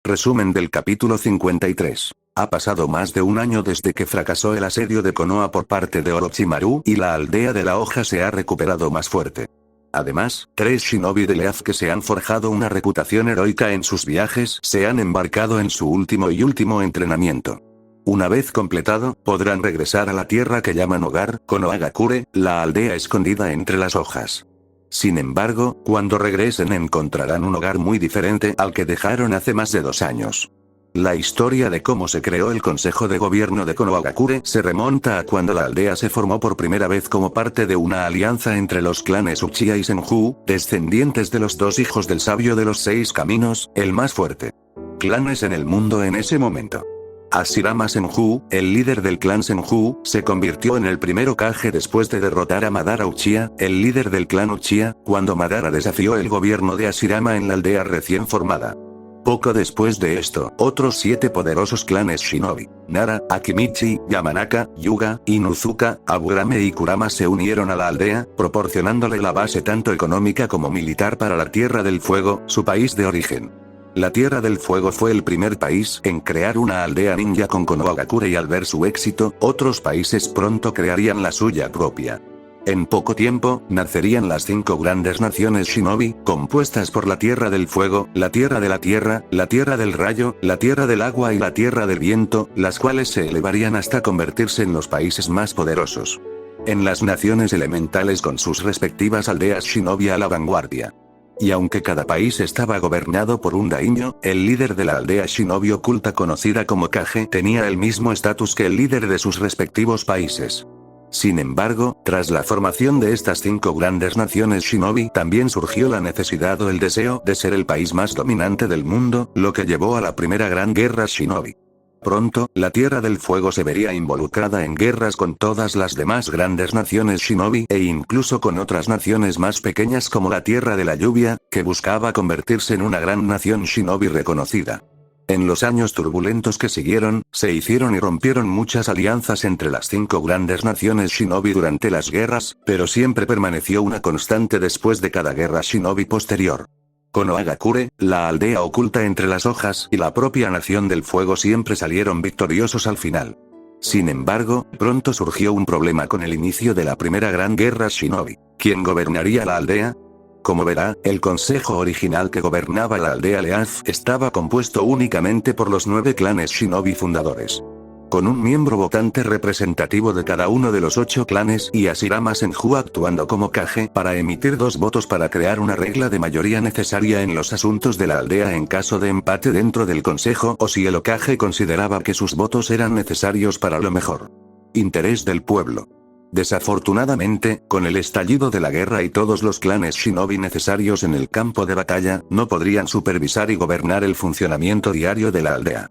Resumen del capítulo 53. Ha pasado más de un año desde que fracasó el asedio de Konoha por parte de Orochimaru y la aldea de la hoja se ha recuperado más fuerte. Además, 3 shinobi de Leaf que se han forjado una reputación heroica en sus viajes se han embarcado en su último entrenamiento. Una vez completado, podrán regresar a la tierra que llaman hogar, Konohagakure, la aldea escondida entre las hojas. Sin embargo, cuando regresen encontrarán un hogar muy diferente al que dejaron hace más de 2 años. La historia de cómo se creó el Consejo de Gobierno de Konohagakure se remonta a cuando la aldea se formó por primera vez como parte de una alianza entre los clanes Uchiha y Senju, descendientes de los 2 hijos del sabio de los 6 caminos, el más fuerte clanes en el mundo en ese momento. Hashirama Senju, el líder del clan Senju, se convirtió en el primer Hokage después de derrotar a Madara Uchiha, el líder del clan Uchiha, cuando Madara desafió el gobierno de Hashirama en la aldea recién formada. Poco después de esto, otros 7 poderosos clanes shinobi, Nara, Akimichi, Yamanaka, Hyuga, Inuzuka, Aburame y Kurama se unieron a la aldea, proporcionándole la base tanto económica como militar para la Tierra del Fuego, su país de origen. La Tierra del Fuego fue el primer país en crear una aldea ninja con Konohagakure y al ver su éxito, otros países pronto crearían la suya propia. En poco tiempo, nacerían las 5 grandes naciones shinobi, compuestas por la Tierra del Fuego, la Tierra de la Tierra, la Tierra del Rayo, la Tierra del Agua y la Tierra del Viento, las cuales se elevarían hasta convertirse en los países más poderosos. En las naciones elementales con sus respectivas aldeas shinobi a la vanguardia. Y aunque cada país estaba gobernado por un daimyo, el líder de la aldea shinobi oculta conocida como Kage tenía el mismo estatus que el líder de sus respectivos países. Sin embargo, tras la formación de estas 5 grandes naciones shinobi también surgió la necesidad o el deseo de ser el país más dominante del mundo, lo que llevó a la primera gran guerra shinobi. Pronto, la Tierra del Fuego se vería involucrada en guerras con todas las demás grandes naciones shinobi e incluso con otras naciones más pequeñas como la Tierra de la Lluvia, que buscaba convertirse en una gran nación shinobi reconocida. En los años turbulentos que siguieron, se hicieron y rompieron muchas alianzas entre las 5 grandes naciones shinobi durante las guerras, pero siempre permaneció una constante después de cada guerra shinobi posterior. Konohagakure, la aldea oculta entre las hojas y la propia Nación del Fuego siempre salieron victoriosos al final. Sin embargo, pronto surgió un problema con el inicio de la primera gran guerra shinobi. ¿Quién gobernaría la aldea? Como verá, el consejo original que gobernaba la aldea Leaf estaba compuesto únicamente por los 9 clanes shinobi fundadores. Con un miembro votante representativo de cada uno de los 8 clanes y Hashirama Senju actuando como Kage para emitir 2 votos para crear una regla de mayoría necesaria en los asuntos de la aldea en caso de empate dentro del consejo o si el Hokage consideraba que sus votos eran necesarios para lo mejor interés del pueblo. Desafortunadamente, con el estallido de la guerra y todos los clanes shinobi necesarios en el campo de batalla, no podrían supervisar y gobernar el funcionamiento diario de la aldea.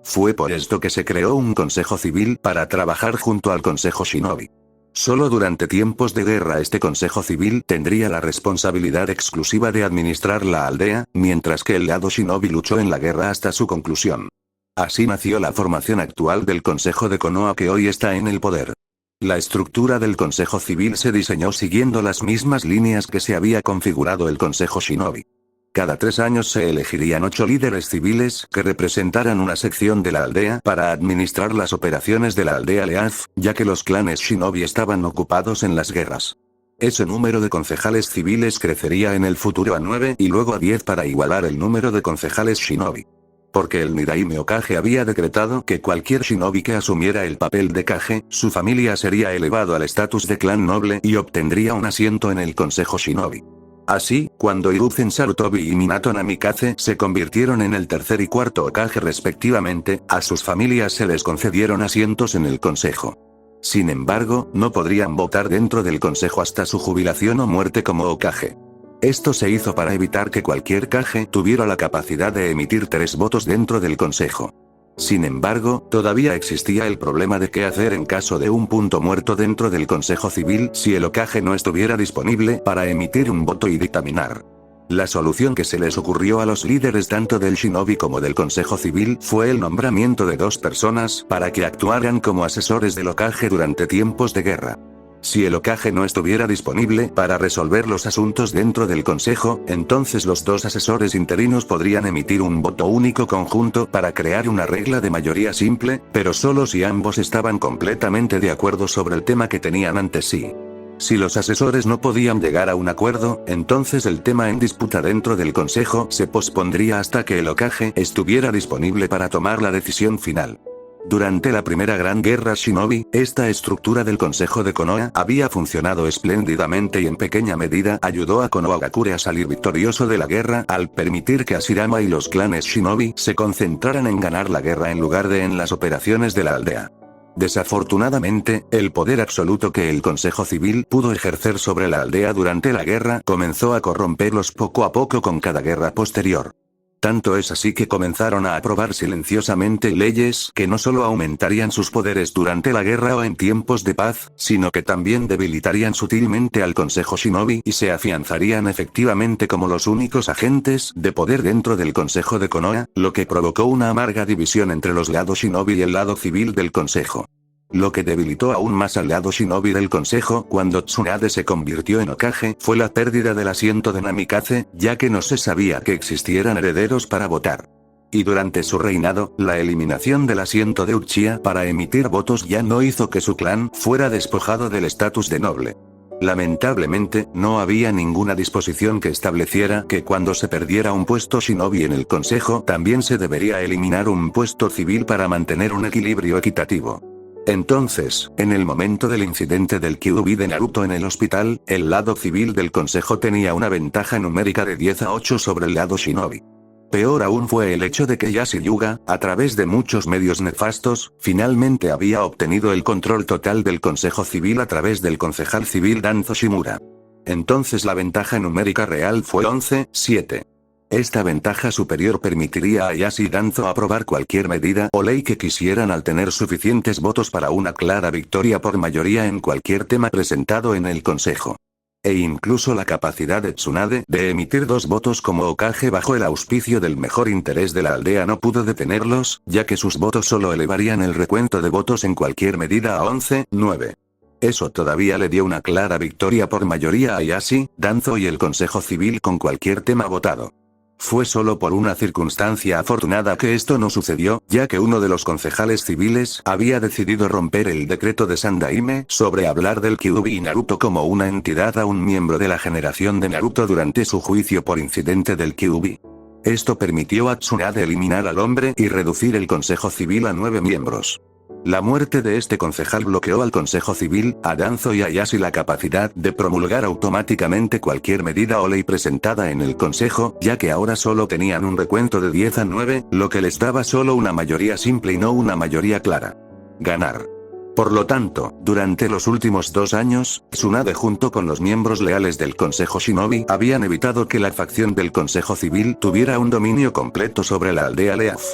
Fue por esto que se creó un consejo civil para trabajar junto al consejo shinobi. Solo durante tiempos de guerra este consejo civil tendría la responsabilidad exclusiva de administrar la aldea, mientras que el lado shinobi luchó en la guerra hasta su conclusión. Así nació la formación actual del consejo de Konoha que hoy está en el poder. La estructura del consejo civil se diseñó siguiendo las mismas líneas que se había configurado el consejo shinobi. Cada 3 años se elegirían 8 líderes civiles que representaran una sección de la aldea para administrar las operaciones de la aldea Leaf, ya que los clanes shinobi estaban ocupados en las guerras. Ese número de concejales civiles crecería en el futuro a 9 y luego a 10 para igualar el número de concejales shinobi. Porque el Nidaime Kage había decretado que cualquier shinobi que asumiera el papel de Kage, su familia sería elevado al estatus de clan noble y obtendría un asiento en el consejo shinobi. Así, cuando Hiruzen Sarutobi y Minato Namikaze se convirtieron en el 3er y 4º Hokage respectivamente, a sus familias se les concedieron asientos en el consejo. Sin embargo, no podrían votar dentro del consejo hasta su jubilación o muerte como Hokage. Esto se hizo para evitar que cualquier Kage tuviera la capacidad de emitir 3 votos dentro del consejo. Sin embargo, todavía existía el problema de qué hacer en caso de un punto muerto dentro del consejo civil si el Hokage no estuviera disponible para emitir un voto y dictaminar. La solución que se les ocurrió a los líderes tanto del shinobi como del consejo civil fue el nombramiento de 2 personas para que actuaran como asesores del Hokage durante tiempos de guerra. Si el Hokage no estuviera disponible para resolver los asuntos dentro del consejo, entonces los dos asesores interinos podrían emitir un voto único conjunto para crear una regla de mayoría simple, pero solo si ambos estaban completamente de acuerdo sobre el tema que tenían ante sí. Si los asesores no podían llegar a un acuerdo, entonces el tema en disputa dentro del consejo se pospondría hasta que el Hokage estuviera disponible para tomar la decisión final. Durante la primera gran guerra Shinobi, esta estructura del Consejo de Konoha había funcionado espléndidamente y en pequeña medida ayudó a Konohagakure a salir victorioso de la guerra al permitir que Hashirama y los clanes Shinobi se concentraran en ganar la guerra en lugar de en las operaciones de la aldea. Desafortunadamente, el poder absoluto que el Consejo Civil pudo ejercer sobre la aldea durante la guerra comenzó a corromperlos poco a poco con cada guerra posterior. Tanto es así que comenzaron a aprobar silenciosamente leyes que no solo aumentarían sus poderes durante la guerra o en tiempos de paz, sino que también debilitarían sutilmente al Consejo Shinobi y se afianzarían efectivamente como los únicos agentes de poder dentro del Consejo de Konoha, lo que provocó una amarga división entre los lados Shinobi y el lado civil del Consejo. Lo que debilitó aún más al lado Shinobi del consejo cuando Tsunade se convirtió en Hokage fue la pérdida del asiento de Namikaze, ya que no se sabía que existieran herederos para votar. Y durante su reinado, la eliminación del asiento de Uchiha para emitir votos ya no hizo que su clan fuera despojado del estatus de noble. Lamentablemente, no había ninguna disposición que estableciera que cuando se perdiera un puesto Shinobi en el consejo también se debería eliminar un puesto civil para mantener un equilibrio equitativo. Entonces, en el momento del incidente del Kyuubi de Naruto en el hospital, el lado civil del consejo tenía una ventaja numérica de 10-8 sobre el lado Shinobi. Peor aún fue el hecho de que Yashi Yuga, a través de muchos medios nefastos, finalmente había obtenido el control total del consejo civil a través del concejal civil Danzo Shimura. Entonces la ventaja numérica real fue 11-7. Esta ventaja superior permitiría a Yashi y Danzo aprobar cualquier medida o ley que quisieran al tener suficientes votos para una clara victoria por mayoría en cualquier tema presentado en el consejo. E incluso la capacidad de Tsunade de emitir 2 votos como Hokage bajo el auspicio del mejor interés de la aldea no pudo detenerlos, ya que sus votos solo elevarían el recuento de votos en cualquier medida a 11-9. Eso todavía le dio una clara victoria por mayoría a Yashi, Danzo y el consejo civil con cualquier tema votado. Fue solo por una circunstancia afortunada que esto no sucedió, ya que uno de los concejales civiles había decidido romper el decreto de Sandaime sobre hablar del Kyuubi y Naruto como una entidad a un miembro de la generación de Naruto durante su juicio por incidente del Kyuubi. Esto permitió a Tsunade eliminar al hombre y reducir el consejo civil a 9 miembros. La muerte de este concejal bloqueó al Consejo Civil, a Danzo y a Yashi la capacidad de promulgar automáticamente cualquier medida o ley presentada en el Consejo, ya que ahora solo tenían un recuento de 10-9, lo que les daba solo una mayoría simple y no una mayoría clara. Ganar. Por lo tanto, durante los últimos 2 años, Tsunade junto con los miembros leales del Consejo Shinobi habían evitado que la facción del Consejo Civil tuviera un dominio completo sobre la aldea Leaf.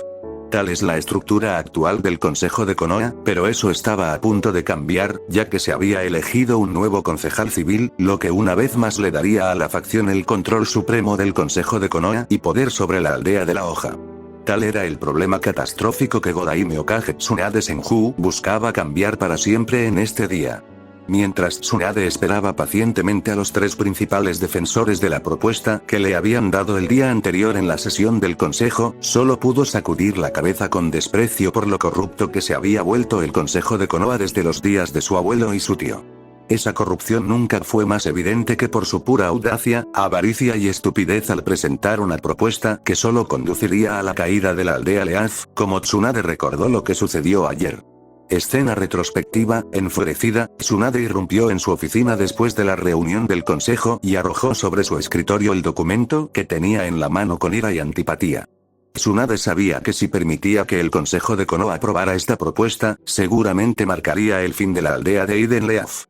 Tal es la estructura actual del Consejo de Konoha, pero eso estaba a punto de cambiar, ya que se había elegido un nuevo concejal civil, lo que una vez más le daría a la facción el control supremo del Consejo de Konoha y poder sobre la aldea de la hoja. Tal era el problema catastrófico que Godaime Hokage Tsunade Senju buscaba cambiar para siempre en este día. Mientras Tsunade esperaba pacientemente a los 3 principales defensores de la propuesta que le habían dado el día anterior en la sesión del consejo, solo pudo sacudir la cabeza con desprecio por lo corrupto que se había vuelto el consejo de Konoha desde los días de su abuelo y su tío. Esa corrupción nunca fue más evidente que por su pura audacia, avaricia y estupidez al presentar una propuesta que solo conduciría a la caída de la aldea Leaf, como Tsunade recordó lo que sucedió ayer. Escena retrospectiva, enfurecida, Tsunade irrumpió en su oficina después de la reunión del consejo y arrojó sobre su escritorio el documento que tenía en la mano con ira y antipatía. Tsunade sabía que si permitía que el consejo de Konoha aprobara esta propuesta, seguramente marcaría el fin de la aldea de Eden Leaf.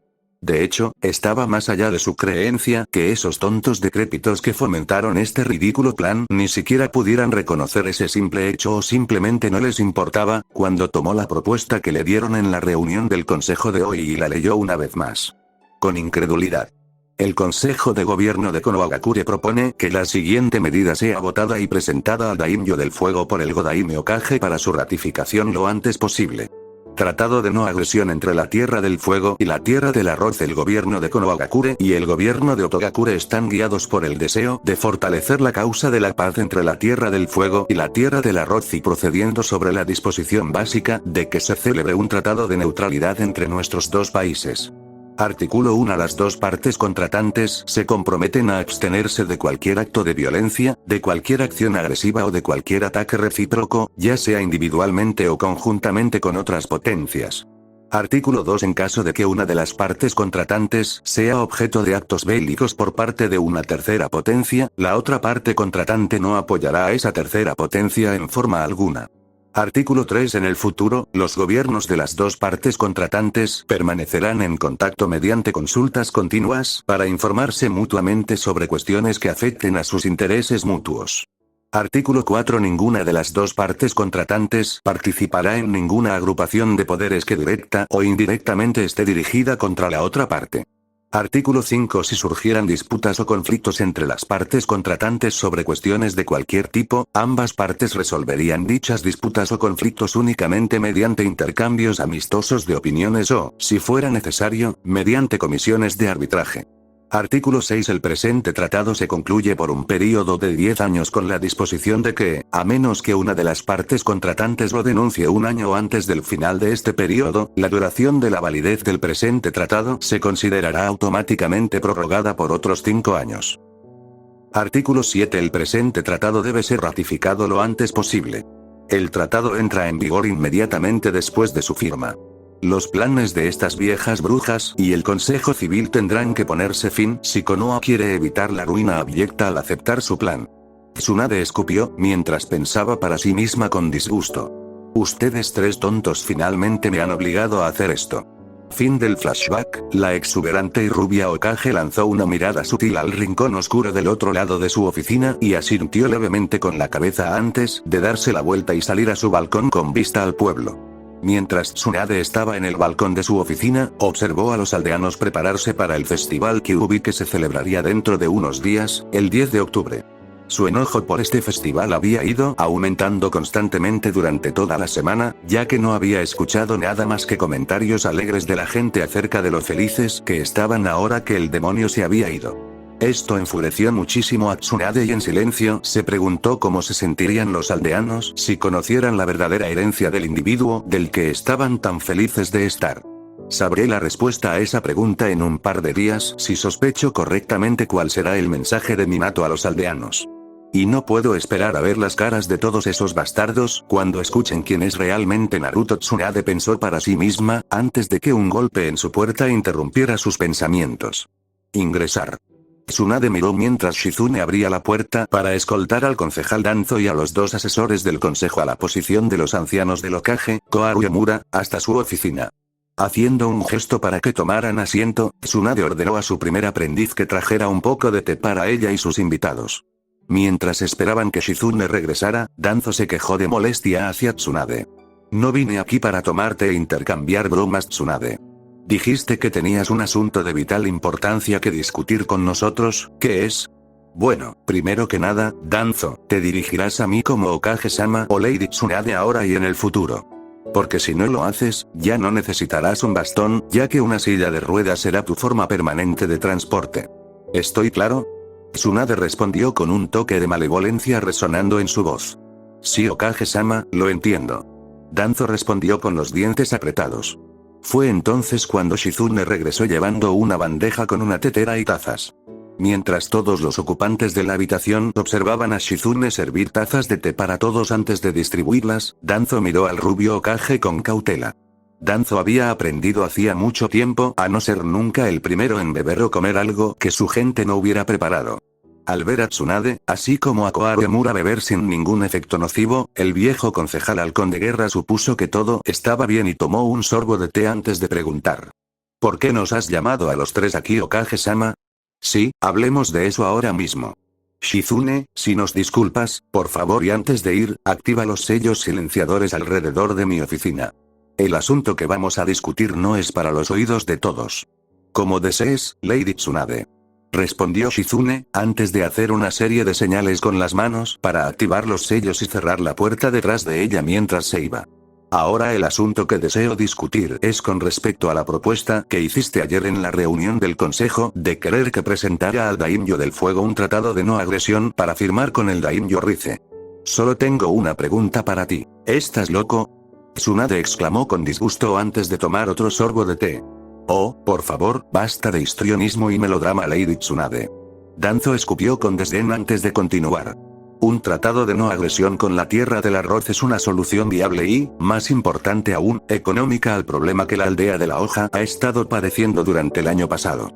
De hecho, estaba más allá de su creencia que esos tontos decrépitos que fomentaron este ridículo plan ni siquiera pudieran reconocer ese simple hecho o simplemente no les importaba, cuando tomó la propuesta que le dieron en la reunión del consejo de hoy y la leyó una vez más. Con incredulidad. El Consejo de Gobierno de Konohagakure propone que la siguiente medida sea votada y presentada al Daimyo del Fuego por el Godaime Hokage para su ratificación lo antes posible. Tratado de no agresión entre la Tierra del Fuego y la Tierra del Arroz. El gobierno de Konohagakure y el gobierno de Otogakure están guiados por el deseo de fortalecer la causa de la paz entre la Tierra del Fuego y la Tierra del Arroz, y procediendo sobre la disposición básica de que se celebre un tratado de neutralidad entre nuestros dos países. Artículo 1. Las dos partes contratantes se comprometen a abstenerse de cualquier acto de violencia, de cualquier acción agresiva o de cualquier ataque recíproco, ya sea individualmente o conjuntamente con otras potencias. Artículo 2. En caso de que una de las partes contratantes sea objeto de actos bélicos por parte de una tercera potencia, la otra parte contratante no apoyará a esa tercera potencia en forma alguna. Artículo 3. En el futuro, los gobiernos de las dos partes contratantes permanecerán en contacto mediante consultas continuas para informarse mutuamente sobre cuestiones que afecten a sus intereses mutuos. Artículo 4. Ninguna de las dos partes contratantes participará en ninguna agrupación de poderes que directa o indirectamente esté dirigida contra la otra parte. Artículo 5. Si surgieran disputas o conflictos entre las partes contratantes sobre cuestiones de cualquier tipo, ambas partes resolverían dichas disputas o conflictos únicamente mediante intercambios amistosos de opiniones o, si fuera necesario, mediante comisiones de arbitraje. Artículo 6. El presente tratado se concluye por un período de 10 años con la disposición de que, a menos que una de las partes contratantes lo denuncie un año antes del final de este período, la duración de la validez del presente tratado se considerará automáticamente prorrogada por otros 5 años. Artículo 7. El presente tratado debe ser ratificado lo antes posible. El tratado entra en vigor inmediatamente después de su firma. Los planes de estas viejas brujas y el Consejo Civil tendrán que ponerse fin si Konoha quiere evitar la ruina abyecta al aceptar su plan. Tsunade escupió mientras pensaba para sí misma con disgusto. Ustedes tres tontos finalmente me han obligado a hacer esto. Fin del flashback. La exuberante y rubia Hokage lanzó una mirada sutil al rincón oscuro del otro lado de su oficina y asintió levemente con la cabeza antes de darse la vuelta y salir a su balcón con vista al pueblo. Mientras Tsunade estaba en el balcón de su oficina, observó a los aldeanos prepararse para el festival Kyuubi que se celebraría dentro de unos días, el 10 de octubre. Su enojo por este festival había ido aumentando constantemente durante toda la semana, ya que no había escuchado nada más que comentarios alegres de la gente acerca de lo felices que estaban ahora que el demonio se había ido. Esto enfureció muchísimo a Tsunade y en silencio se preguntó cómo se sentirían los aldeanos si conocieran la verdadera herencia del individuo del que estaban tan felices de estar. Sabré la respuesta a esa pregunta en un par de días si sospecho correctamente cuál será el mensaje de Minato a los aldeanos. Y no puedo esperar a ver las caras de todos esos bastardos cuando escuchen quién es realmente Naruto. Tsunade pensó para sí misma, antes de que un golpe en su puerta interrumpiera sus pensamientos. Ingresar. Tsunade miró mientras Shizune abría la puerta para escoltar al concejal Danzo y a los dos asesores del consejo a la posición de los ancianos del Hokage, Koharu y Omura, hasta su oficina. Haciendo un gesto para que tomaran asiento, Tsunade ordenó a su primer aprendiz que trajera un poco de té para ella y sus invitados. Mientras esperaban que Shizune regresara, Danzo se quejó de molestia hacia Tsunade. No vine aquí para tomar té e intercambiar bromas, Tsunade. Dijiste que tenías un asunto de vital importancia que discutir con nosotros, ¿qué es? Bueno, primero que nada, Danzo, te dirigirás a mí como Hokage-sama o Lady Tsunade ahora y en el futuro. Porque si no lo haces, ya no necesitarás un bastón, ya que una silla de ruedas será tu forma permanente de transporte. ¿Estoy claro? Tsunade respondió con un toque de malevolencia resonando en su voz. Sí, Hokage-sama, lo entiendo. Danzo respondió con los dientes apretados. Fue entonces cuando Shizune regresó llevando una bandeja con una tetera y tazas. Mientras todos los ocupantes de la habitación observaban a Shizune servir tazas de té para todos antes de distribuirlas, Danzo miró al rubio Hokage con cautela. Danzo había aprendido hacía mucho tiempo a no ser nunca el primero en beber o comer algo que su gente no hubiera preparado. Al ver a Tsunade, así como a Koharu y Omura beber sin ningún efecto nocivo, el viejo concejal halcón de guerra supuso que todo estaba bien y tomó un sorbo de té antes de preguntar. ¿Por qué nos has llamado a los tres aquí, Hokage-sama? Sí, hablemos de eso ahora mismo. Shizune, si nos disculpas, por favor, y antes de ir, activa los sellos silenciadores alrededor de mi oficina. El asunto que vamos a discutir no es para los oídos de todos. Como desees, Lady Tsunade. Respondió Shizune, antes de hacer una serie de señales con las manos para activar los sellos y cerrar la puerta detrás de ella mientras se iba. Ahora el asunto que deseo discutir es con respecto a la propuesta que hiciste ayer en la reunión del Consejo de querer que presentara al Daimyo del Fuego un tratado de no agresión para firmar con el Daimyo Rize. Solo tengo una pregunta para ti. ¿Estás loco? Tsunade exclamó con disgusto antes de tomar otro sorbo de té. Oh, por favor, basta de histrionismo y melodrama, Lady Tsunade. Danzo escupió con desdén antes de continuar. Un tratado de no agresión con la Tierra del Arroz es una solución viable y, más importante aún, económica al problema que la aldea de la hoja ha estado padeciendo durante el año pasado.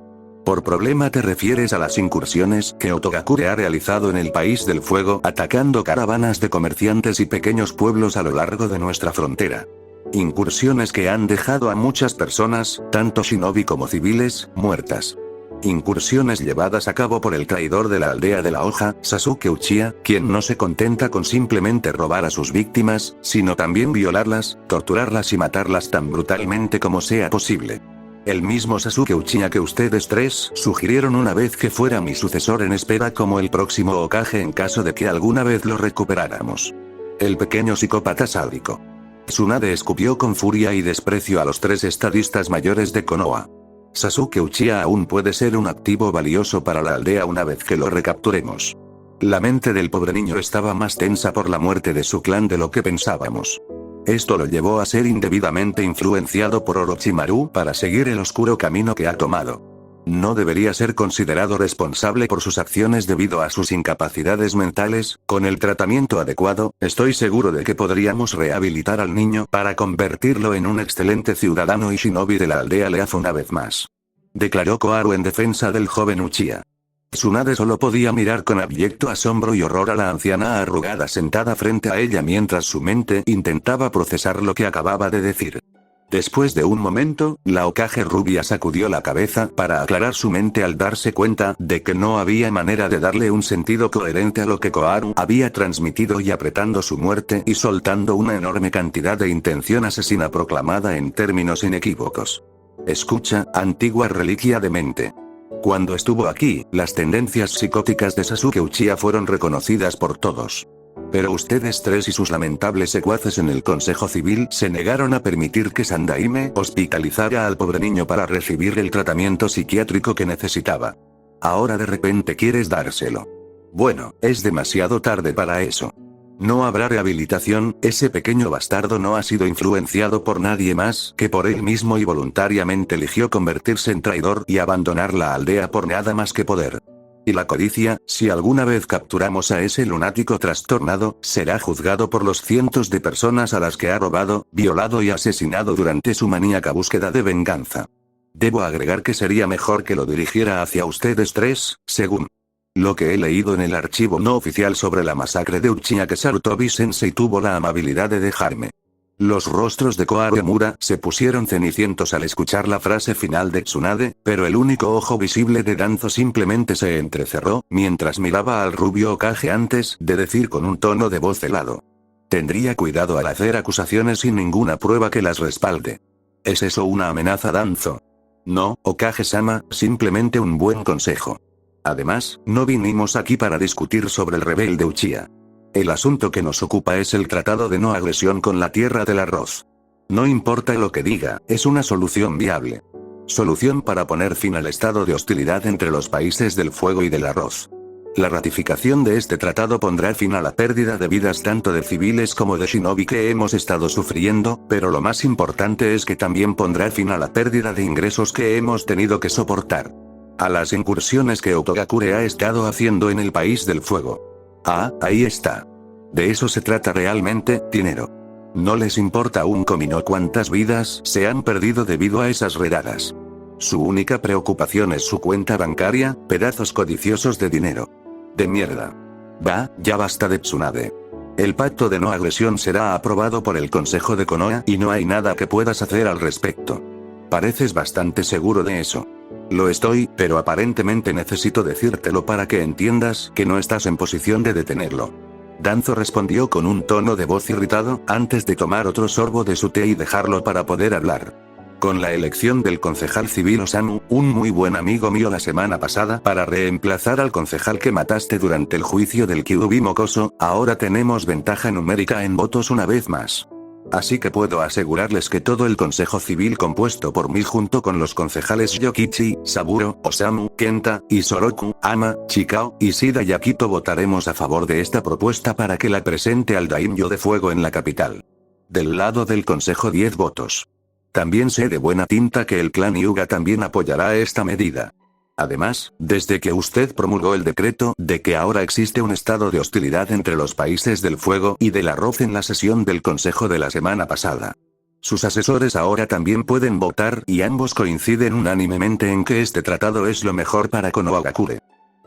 Por problema te refieres a las incursiones que Otogakure ha realizado en el País del Fuego atacando caravanas de comerciantes y pequeños pueblos a lo largo de nuestra frontera. Incursiones que han dejado a muchas personas, tanto shinobi como civiles, muertas. Incursiones llevadas a cabo por el traidor de la aldea de la hoja, Sasuke Uchiha, quien no se contenta con simplemente robar a sus víctimas, sino también violarlas, torturarlas y matarlas tan brutalmente como sea posible. El mismo Sasuke Uchiha que ustedes tres sugirieron una vez que fuera mi sucesor en espera como el próximo Hokage en caso de que alguna vez lo recuperáramos. El pequeño psicópata sádico. Tsunade escupió con furia y desprecio a los tres estadistas mayores de Konoha. Sasuke Uchiha aún puede ser un activo valioso para la aldea una vez que lo recapturemos. La mente del pobre niño estaba más tensa por la muerte de su clan de lo que pensábamos. Esto lo llevó a ser indebidamente influenciado por Orochimaru para seguir el oscuro camino que ha tomado. No debería ser considerado responsable por sus acciones debido a sus incapacidades mentales. Con el tratamiento adecuado, estoy seguro de que podríamos rehabilitar al niño para convertirlo en un excelente ciudadano y shinobi de la aldea Leaf una vez más. Declaró Koharu en defensa del joven Uchiha. Tsunade solo podía mirar con abyecto asombro y horror a la anciana arrugada sentada frente a ella mientras su mente intentaba procesar lo que acababa de decir. Después de un momento, la Hokage rubia sacudió la cabeza para aclarar su mente al darse cuenta de que no había manera de darle un sentido coherente a lo que Koharu había transmitido y apretando su muerte y soltando una enorme cantidad de intención asesina proclamada en términos inequívocos. Escucha, antigua reliquia de mente. Cuando estuvo aquí, las tendencias psicóticas de Sasuke Uchiha fueron reconocidas por todos. Pero ustedes tres y sus lamentables secuaces en el Consejo Civil se negaron a permitir que Sandaime hospitalizara al pobre niño para recibir el tratamiento psiquiátrico que necesitaba. Ahora de repente quieres dárselo. Bueno, es demasiado tarde para eso. No habrá rehabilitación, ese pequeño bastardo no ha sido influenciado por nadie más que por él mismo y voluntariamente eligió convertirse en traidor y abandonar la aldea por nada más que poder. Y la codicia, si alguna vez capturamos a ese lunático trastornado, será juzgado por los cientos de personas a las que ha robado, violado y asesinado durante su maníaca búsqueda de venganza. Debo agregar que sería mejor que lo dirigiera hacia ustedes tres, según lo que he leído en el archivo no oficial sobre la masacre de Uchiha que Sarutobi-sensei tuvo la amabilidad de dejarme. Los rostros de Koharu y Mura se pusieron cenicientos al escuchar la frase final de Tsunade, pero el único ojo visible de Danzo simplemente se entrecerró, mientras miraba al rubio Hokage antes de decir con un tono de voz helado. Tendría cuidado al hacer acusaciones sin ninguna prueba que las respalde. ¿Es eso una amenaza, Danzo? No, Hokage-sama, simplemente un buen consejo. Además, no vinimos aquí para discutir sobre el rebelde Uchiha. El asunto que nos ocupa es el tratado de no agresión con la Tierra del Arroz. No importa lo que diga, es una solución viable. Solución para poner fin al estado de hostilidad entre los países del fuego y del arroz. La ratificación de este tratado pondrá fin a la pérdida de vidas tanto de civiles como de shinobi que hemos estado sufriendo, pero lo más importante es que también pondrá fin a la pérdida de ingresos que hemos tenido que soportar. A las incursiones que Otogakure ha estado haciendo en el País del Fuego. Ah, ahí está. De eso se trata realmente, dinero. No les importa un comino cuántas vidas se han perdido debido a esas redadas. Su única preocupación es su cuenta bancaria, pedazos codiciosos de dinero. De mierda. Va, ya basta de Tsunade. El pacto de no agresión será aprobado por el Consejo de Konoha y no hay nada que puedas hacer al respecto. Pareces bastante seguro de eso. Lo estoy, pero aparentemente necesito decírtelo para que entiendas que no estás en posición de detenerlo. Danzo respondió con un tono de voz irritado, antes de tomar otro sorbo de su té y dejarlo para poder hablar. Con la elección del concejal civil Osamu, un muy buen amigo mío la semana pasada, para reemplazar al concejal que mataste durante el juicio del Kyuubi mocoso, ahora tenemos ventaja numérica en votos una vez más. Así que puedo asegurarles que todo el Consejo Civil compuesto por mí junto con los concejales Yokichi, Saburo, Osamu, Kenta, Isoroku, Ama, Chikao, Ishida y Akito votaremos a favor de esta propuesta para que la presente al Daimyo de Fuego en la capital. Del lado del Consejo 10 votos. También sé de buena tinta que el clan Hyuga también apoyará esta medida. Además, desde que usted promulgó el decreto de que ahora existe un estado de hostilidad entre los países del fuego y del arroz en la sesión del Consejo de la semana pasada. Sus asesores ahora también pueden votar y ambos coinciden unánimemente en que este tratado es lo mejor para Konohagakure.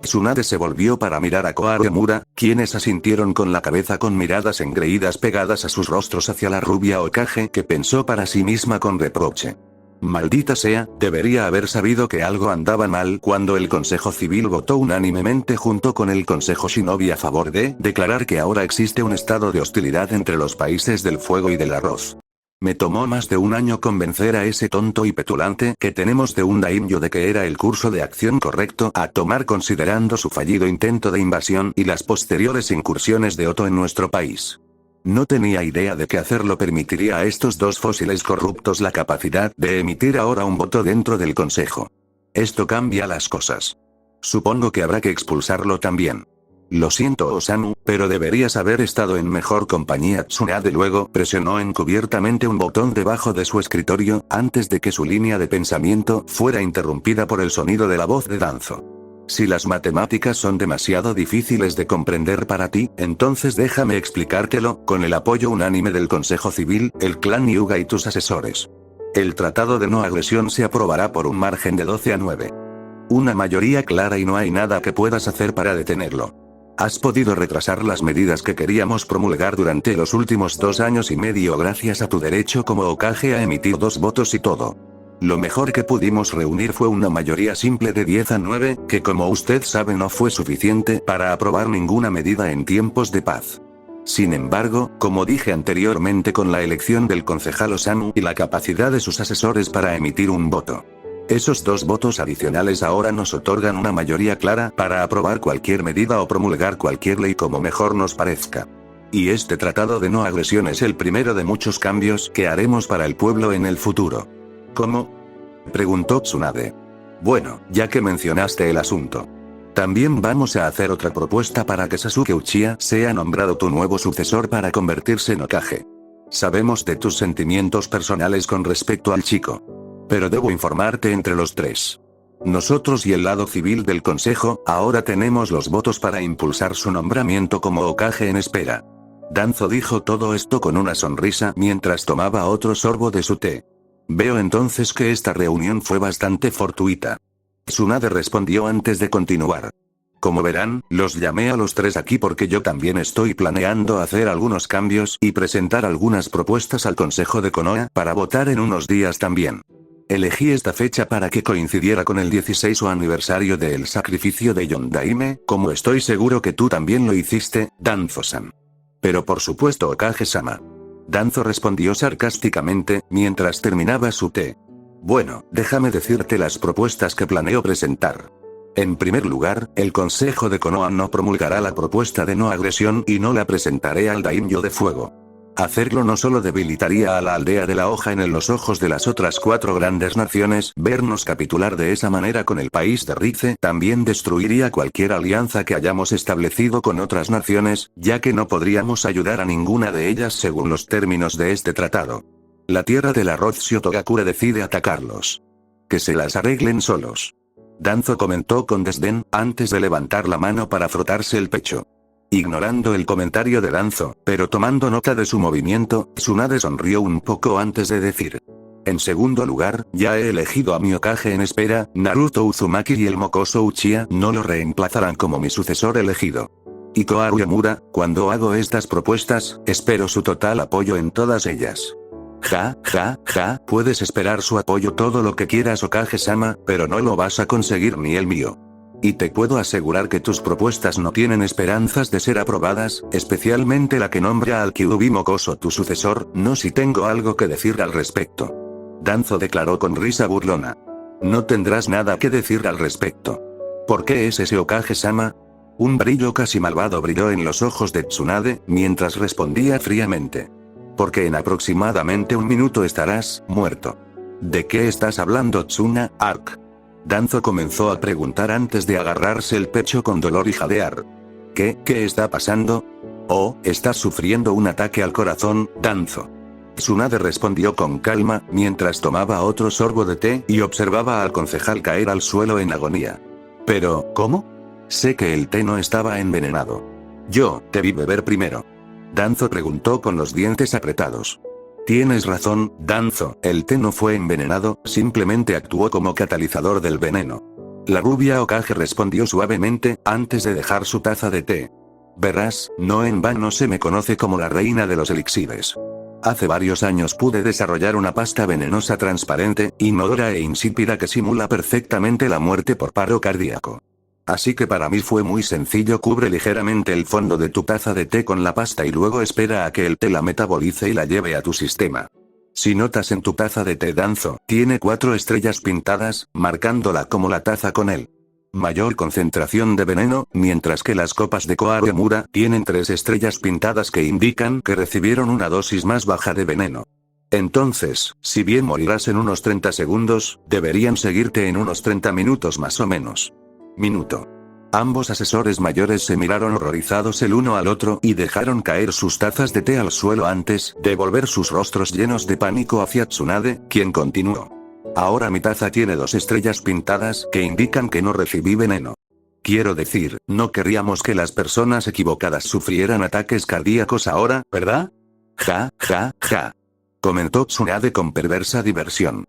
Tsunade se volvió para mirar a Koharu y Mura, quienes asintieron con la cabeza con miradas engreídas pegadas a sus rostros hacia la rubia Hokage que pensó para sí misma con reproche. Maldita sea, debería haber sabido que algo andaba mal cuando el Consejo Civil votó unánimemente junto con el Consejo Shinobi a favor de declarar que ahora existe un estado de hostilidad entre los países del fuego y del arroz. Me tomó más de un año convencer a ese tonto y petulante que tenemos de un daimyo de que era el curso de acción correcto a tomar considerando su fallido intento de invasión y las posteriores incursiones de Oto en nuestro país. No tenía idea de que hacerlo permitiría a estos dos fósiles corruptos la capacidad de emitir ahora un voto dentro del consejo. Esto cambia las cosas. Supongo que habrá que expulsarlo también. Lo siento Osamu, pero deberías haber estado en mejor compañía. Tsunade luego presionó encubiertamente un botón debajo de su escritorio, antes de que su línea de pensamiento fuera interrumpida por el sonido de la voz de Danzo. Si las matemáticas son demasiado difíciles de comprender para ti, entonces déjame explicártelo, con el apoyo unánime del Consejo Civil, el clan Hyuga y tus asesores. El tratado de no agresión se aprobará por un margen de 12-9. Una mayoría clara y no hay nada que puedas hacer para detenerlo. Has podido retrasar las medidas que queríamos promulgar durante los últimos 2 años y medio gracias a tu derecho como Hokage a emitir 2 votos y todo. Lo mejor que pudimos reunir fue una mayoría simple de 10-9, que como usted sabe no fue suficiente para aprobar ninguna medida en tiempos de paz. Sin embargo, como dije anteriormente con la elección del concejal Osamu y la capacidad de sus asesores para emitir un voto. Esos 2 votos adicionales ahora nos otorgan una mayoría clara para aprobar cualquier medida o promulgar cualquier ley como mejor nos parezca. Y este tratado de no agresión es el primero de muchos cambios que haremos para el pueblo en el futuro. ¿Cómo? Preguntó Tsunade. Bueno, ya que mencionaste el asunto. También vamos a hacer otra propuesta para que Sasuke Uchiha sea nombrado tu nuevo sucesor para convertirse en Hokage. Sabemos de tus sentimientos personales con respecto al chico. Pero debo informarte entre los 3. Nosotros y el lado civil del consejo, ahora tenemos los votos para impulsar su nombramiento como Hokage en espera. Danzo dijo todo esto con una sonrisa mientras tomaba otro sorbo de su té. Veo entonces que esta reunión fue bastante fortuita. Tsunade respondió antes de continuar. Como verán, los llamé a los 3 aquí porque yo también estoy planeando hacer algunos cambios y presentar algunas propuestas al Consejo de Konoha para votar en unos días también. Elegí esta fecha para que coincidiera con el 16º aniversario del sacrificio de Yondaime, como estoy seguro que tú también lo hiciste, Danzo-san. Pero por supuesto Hokage-sama. Danzo respondió sarcásticamente, mientras terminaba su té. Bueno, déjame decirte las propuestas que planeo presentar. En primer lugar, el Consejo de Konoha no promulgará la propuesta de no agresión y no la presentaré al Daimyo de Fuego. Hacerlo no solo debilitaría a la aldea de la hoja en los ojos de las otras 4 grandes naciones, vernos capitular de esa manera con el país de Rize, también destruiría cualquier alianza que hayamos establecido con otras naciones, ya que no podríamos ayudar a ninguna de ellas según los términos de este tratado. La tierra del arroz si Otogakure decide atacarlos. Que se las arreglen solos. Danzo comentó con desdén, antes de levantar la mano para frotarse el pecho. Ignorando el comentario de Danzo, pero tomando nota de su movimiento, Tsunade sonrió un poco antes de decir. En segundo lugar, ya he elegido a mi Hokage en espera, Naruto Uzumaki y el mocoso Uchiha no lo reemplazarán como mi sucesor elegido. Y Koharu Yamura, cuando hago estas propuestas, espero su total apoyo en todas ellas. Puedes esperar su apoyo todo lo que quieras Hokage-sama, pero no lo vas a conseguir ni el mío. Y te puedo asegurar que tus propuestas no tienen esperanzas de ser aprobadas, especialmente la que nombra al Kyuubi mocoso tu sucesor, no si tengo algo que decir al respecto. Danzo declaró con risa burlona. No tendrás nada que decir al respecto. ¿Por qué es ese Hokage-sama? Un brillo casi malvado brilló en los ojos de Tsunade, mientras respondía fríamente. porque en aproximadamente un minuto estarás muerto. ¿De qué estás hablando, Tsuna, Ark? Danzo comenzó a preguntar antes de agarrarse el pecho con dolor y jadear. ¿Qué está pasando? Oh, estás sufriendo un ataque al corazón, Danzo. Tsunade respondió con calma, mientras tomaba otro sorbo de té y observaba al concejal caer al suelo en agonía. Pero, ¿cómo? Sé que el té no estaba envenenado. Yo, te vi beber primero. Danzo preguntó con los dientes apretados. Tienes razón, Danzo, el té no fue envenenado, simplemente actuó como catalizador del veneno. La rubia Hokage respondió suavemente, antes de dejar su taza de té. Verás, no en vano se me conoce como la reina de los elixires. Hace varios años pude desarrollar una pasta venenosa transparente, inodora e insípida que simula perfectamente la muerte por paro cardíaco. Así que para mí fue muy sencillo, cubre ligeramente el fondo de tu taza de té con la pasta y luego espera a que el té la metabolice y la lleve a tu sistema. Si notas en tu taza de té, Danzo, tiene 4 estrellas pintadas, marcándola como la taza con el mayor concentración de veneno, mientras que las copas de Koaremura tienen 3 estrellas pintadas que indican que recibieron una dosis más baja de veneno. Entonces, si bien morirás en unos 30 segundos, deberían seguirte en unos 30 minutos más o menos. Minuto. Ambos asesores mayores se miraron horrorizados el uno al otro y dejaron caer sus tazas de té al suelo antes de volver sus rostros llenos de pánico hacia Tsunade, quien continuó. Ahora mi taza tiene 2 estrellas pintadas que indican que no recibí veneno. Quiero decir, no querríamos que las personas equivocadas sufrieran ataques cardíacos ahora, ¿verdad? Ja, ja, ja. Comentó Tsunade con perversa diversión.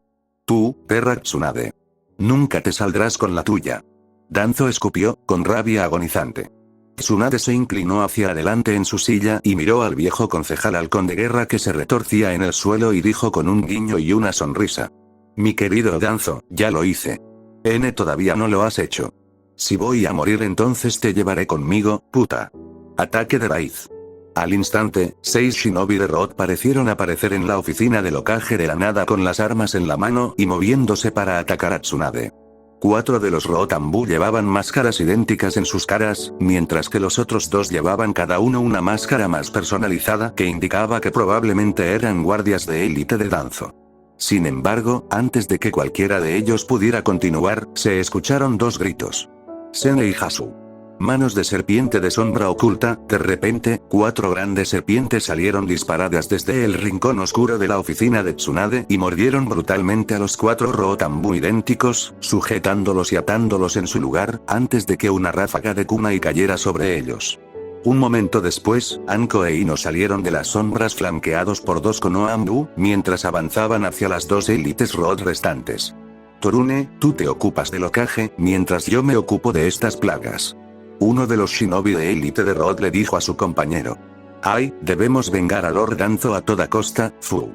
Tú, perra Tsunade. Nunca te saldrás con la tuya. Danzo escupió, con rabia agonizante. Tsunade se inclinó hacia adelante en su silla y miró al viejo concejal halcón de guerra que se retorcía en el suelo y dijo con un guiño y una sonrisa. Mi querido Danzo, ya lo hice. Todavía no lo has hecho. Si voy a morir entonces te llevaré conmigo, puta. Ataque de raíz. Al instante, 6 shinobi de Roth parecieron aparecer en la oficina del Hokage de la nada con las armas en la mano y moviéndose para atacar a Tsunade. 4 de los Rotambu llevaban máscaras idénticas en sus caras, mientras que los otros 2 llevaban cada uno una máscara más personalizada que indicaba que probablemente eran guardias de élite de Danzo. Sin embargo, antes de que cualquiera de ellos pudiera continuar, se escucharon 2 gritos. Senei Hasu. Manos de serpiente de sombra oculta. De repente, 4 grandes serpientes salieron disparadas desde el rincón oscuro de la oficina de Tsunade y mordieron brutalmente a los 4 Rotambu idénticos, sujetándolos y atándolos en su lugar, antes de que una ráfaga de kunai cayera sobre ellos. Un momento después, Anko e Ino salieron de las sombras flanqueados por 2 Konohambu, mientras avanzaban hacia las 2 élites Roth restantes. Torune, tú te ocupas del Hokage, mientras yo me ocupo de estas plagas. Uno de los shinobi de élite de Roth le dijo a su compañero. Ay, debemos vengar a Lord Danzo a toda costa, Fu.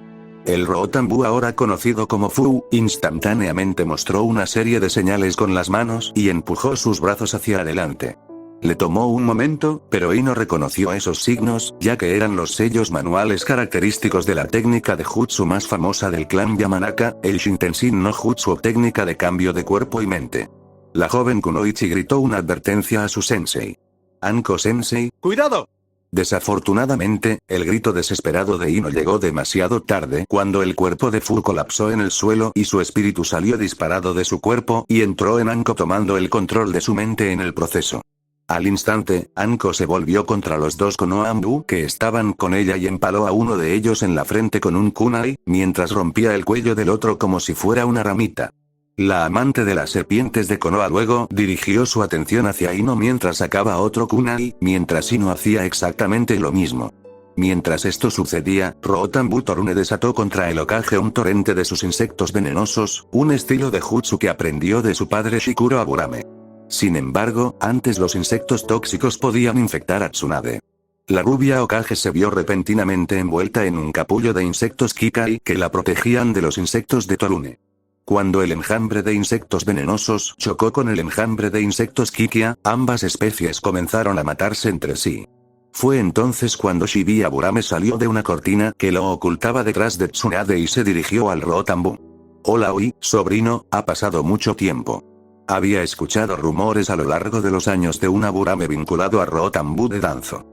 El Rotambu ahora conocido como Fu, instantáneamente mostró una serie de señales con las manos y empujó sus brazos hacia adelante. Le tomó un momento, pero Ino reconoció esos signos, ya que eran los sellos manuales característicos de la técnica de jutsu más famosa del clan Yamanaka, el Shintensin no Jutsu o técnica de cambio de cuerpo y mente. La joven Kunoichi gritó una advertencia a su sensei. Anko-sensei, ¡cuidado! Desafortunadamente, el grito desesperado de Ino llegó demasiado tarde cuando el cuerpo de Fu colapsó en el suelo y su espíritu salió disparado de su cuerpo y entró en Anko tomando el control de su mente en el proceso. Al instante, Anko se volvió contra los 2 Konohambu que estaban con ella y empaló a uno de ellos en la frente con un kunai, mientras rompía el cuello del otro como si fuera una ramita. La amante de las serpientes de Konoha luego dirigió su atención hacia Ino mientras sacaba otro kunai, mientras Ino hacía exactamente lo mismo. Mientras esto sucedía, Rotambu Torune desató contra el Hokage un torrente de sus insectos venenosos, un estilo de jutsu que aprendió de su padre Shikuro Aburame. Sin embargo, antes los insectos tóxicos podían infectar a Tsunade. La rubia Hokage se vio repentinamente envuelta en un capullo de insectos Kikai que la protegían de los insectos de Torune. Cuando el enjambre de insectos venenosos chocó con el enjambre de insectos Kikia, ambas especies comenzaron a matarse entre sí. Fue entonces cuando Shibi Aburame salió de una cortina que lo ocultaba detrás de Tsunade y se dirigió al Rotambu. Hola Oi, sobrino, ha pasado mucho tiempo. Había escuchado rumores a lo largo de los años de un Aburame vinculado a Rotambu de Danzo.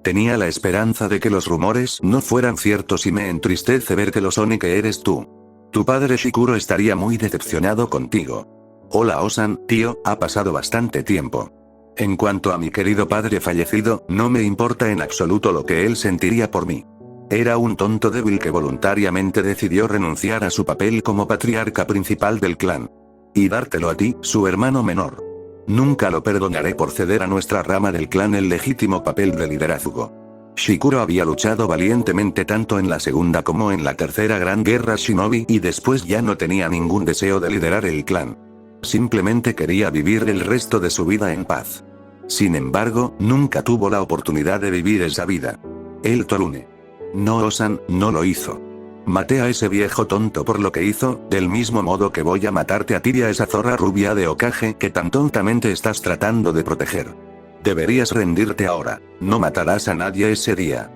Tenía la esperanza de que los rumores no fueran ciertos y me entristece ver que lo son y que eres tú. Tu padre Shikuro estaría muy decepcionado contigo. Hola Osan, tío, ha pasado bastante tiempo. En cuanto a mi querido padre fallecido, no me importa en absoluto lo que él sentiría por mí. Era un tonto débil que voluntariamente decidió renunciar a su papel como patriarca principal del clan. Y dártelo a ti, su hermano menor. Nunca lo perdonaré por ceder a nuestra rama del clan el legítimo papel de liderazgo. Shikuro había luchado valientemente tanto en la segunda como en la tercera gran guerra shinobi y después ya no tenía ningún deseo de liderar el clan. Simplemente quería vivir el resto de su vida en paz. Sin embargo, nunca tuvo la oportunidad de vivir esa vida. El Torune. No Osan, no lo hizo. Maté a ese viejo tonto por lo que hizo, del mismo modo que voy a matarte a ti y a esa zorra rubia de Hokage que tan tontamente estás tratando de proteger. Deberías rendirte ahora, no matarás a nadie ese día.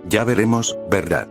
Ya veremos, ¿verdad?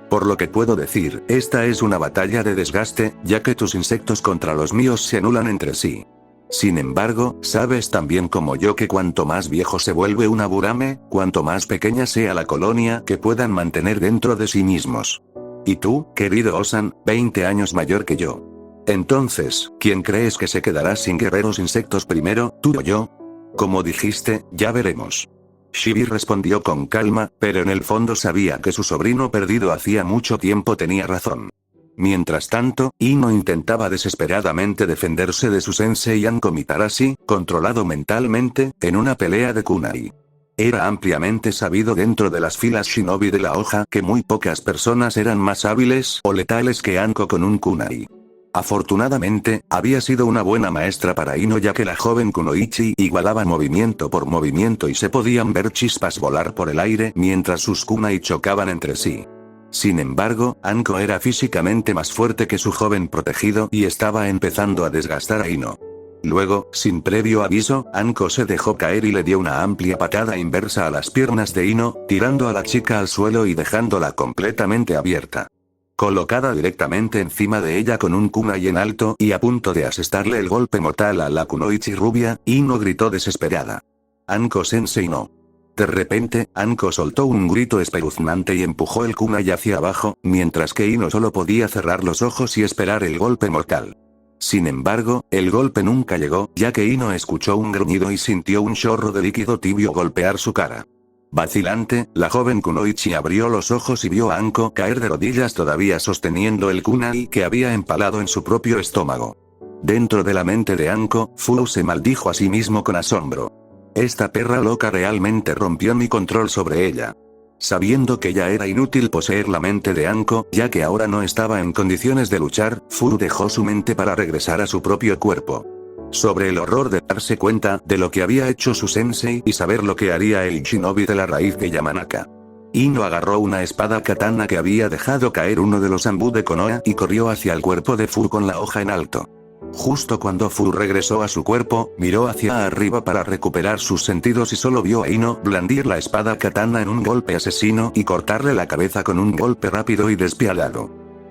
Por lo que puedo decir, esta es una batalla de desgaste, ya que tus insectos contra los míos se anulan entre sí. Sin embargo, sabes tan bien como yo que cuanto más viejo se vuelve un Aburame, cuanto más pequeña sea la colonia que puedan mantener dentro de sí mismos. Y tú, querido Osan, 20 años mayor que yo. Entonces, ¿quién crees que se quedará sin guerreros insectos primero, tú o yo? Como dijiste, ya veremos. Shibi respondió con calma, pero en el fondo sabía que su sobrino perdido hacía mucho tiempo tenía razón. Mientras tanto, Ino intentaba desesperadamente defenderse de su sensei Anko Mitarashi, controlado mentalmente, en una pelea de kunai. Era ampliamente sabido dentro de las filas shinobi de la hoja que muy pocas personas eran más hábiles o letales que Anko con un kunai. Afortunadamente, había sido una buena maestra para Ino ya que la joven kunoichi igualaba movimiento por movimiento y se podían ver chispas volar por el aire mientras sus kunai chocaban entre sí. Sin embargo, Anko era físicamente más fuerte que su joven protegido y estaba empezando a desgastar a Ino. Luego, sin previo aviso, Anko se dejó caer y le dio una amplia patada inversa a las piernas de Ino, tirando a la chica al suelo y dejándola completamente abierta. Colocada directamente encima de ella con un kunai en alto y a punto de asestarle el golpe mortal a la kunoichi rubia, Ino gritó desesperada. Anko-sensei no. De repente, Anko soltó un grito espeluznante y empujó el kunai hacia abajo, mientras que Ino solo podía cerrar los ojos y esperar el golpe mortal. Sin embargo, el golpe nunca llegó, ya que Ino escuchó un gruñido y sintió un chorro de líquido tibio golpear su cara. Vacilante, la joven kunoichi abrió los ojos y vio a Anko caer de rodillas todavía sosteniendo el kunai que había empalado en su propio estómago. Dentro de la mente de Anko, Fu se maldijo a sí mismo con asombro. Esta perra loca realmente rompió mi control sobre ella. Sabiendo que ya era inútil poseer la mente de Anko, ya que ahora no estaba en condiciones de luchar, Fu dejó su mente para regresar a su propio cuerpo. Sobre el horror de darse cuenta de lo que había hecho su sensei y saber lo que haría el shinobi de la raíz de Yamanaka. Ino agarró una espada katana que había dejado caer uno de los ambú de Konoha y corrió hacia el cuerpo de Fu con la hoja en alto. Justo cuando Fu regresó a su cuerpo, miró hacia arriba para recuperar sus sentidos y solo vio a Ino blandir la espada katana en un golpe asesino y cortarle la cabeza con un golpe rápido y despiadado.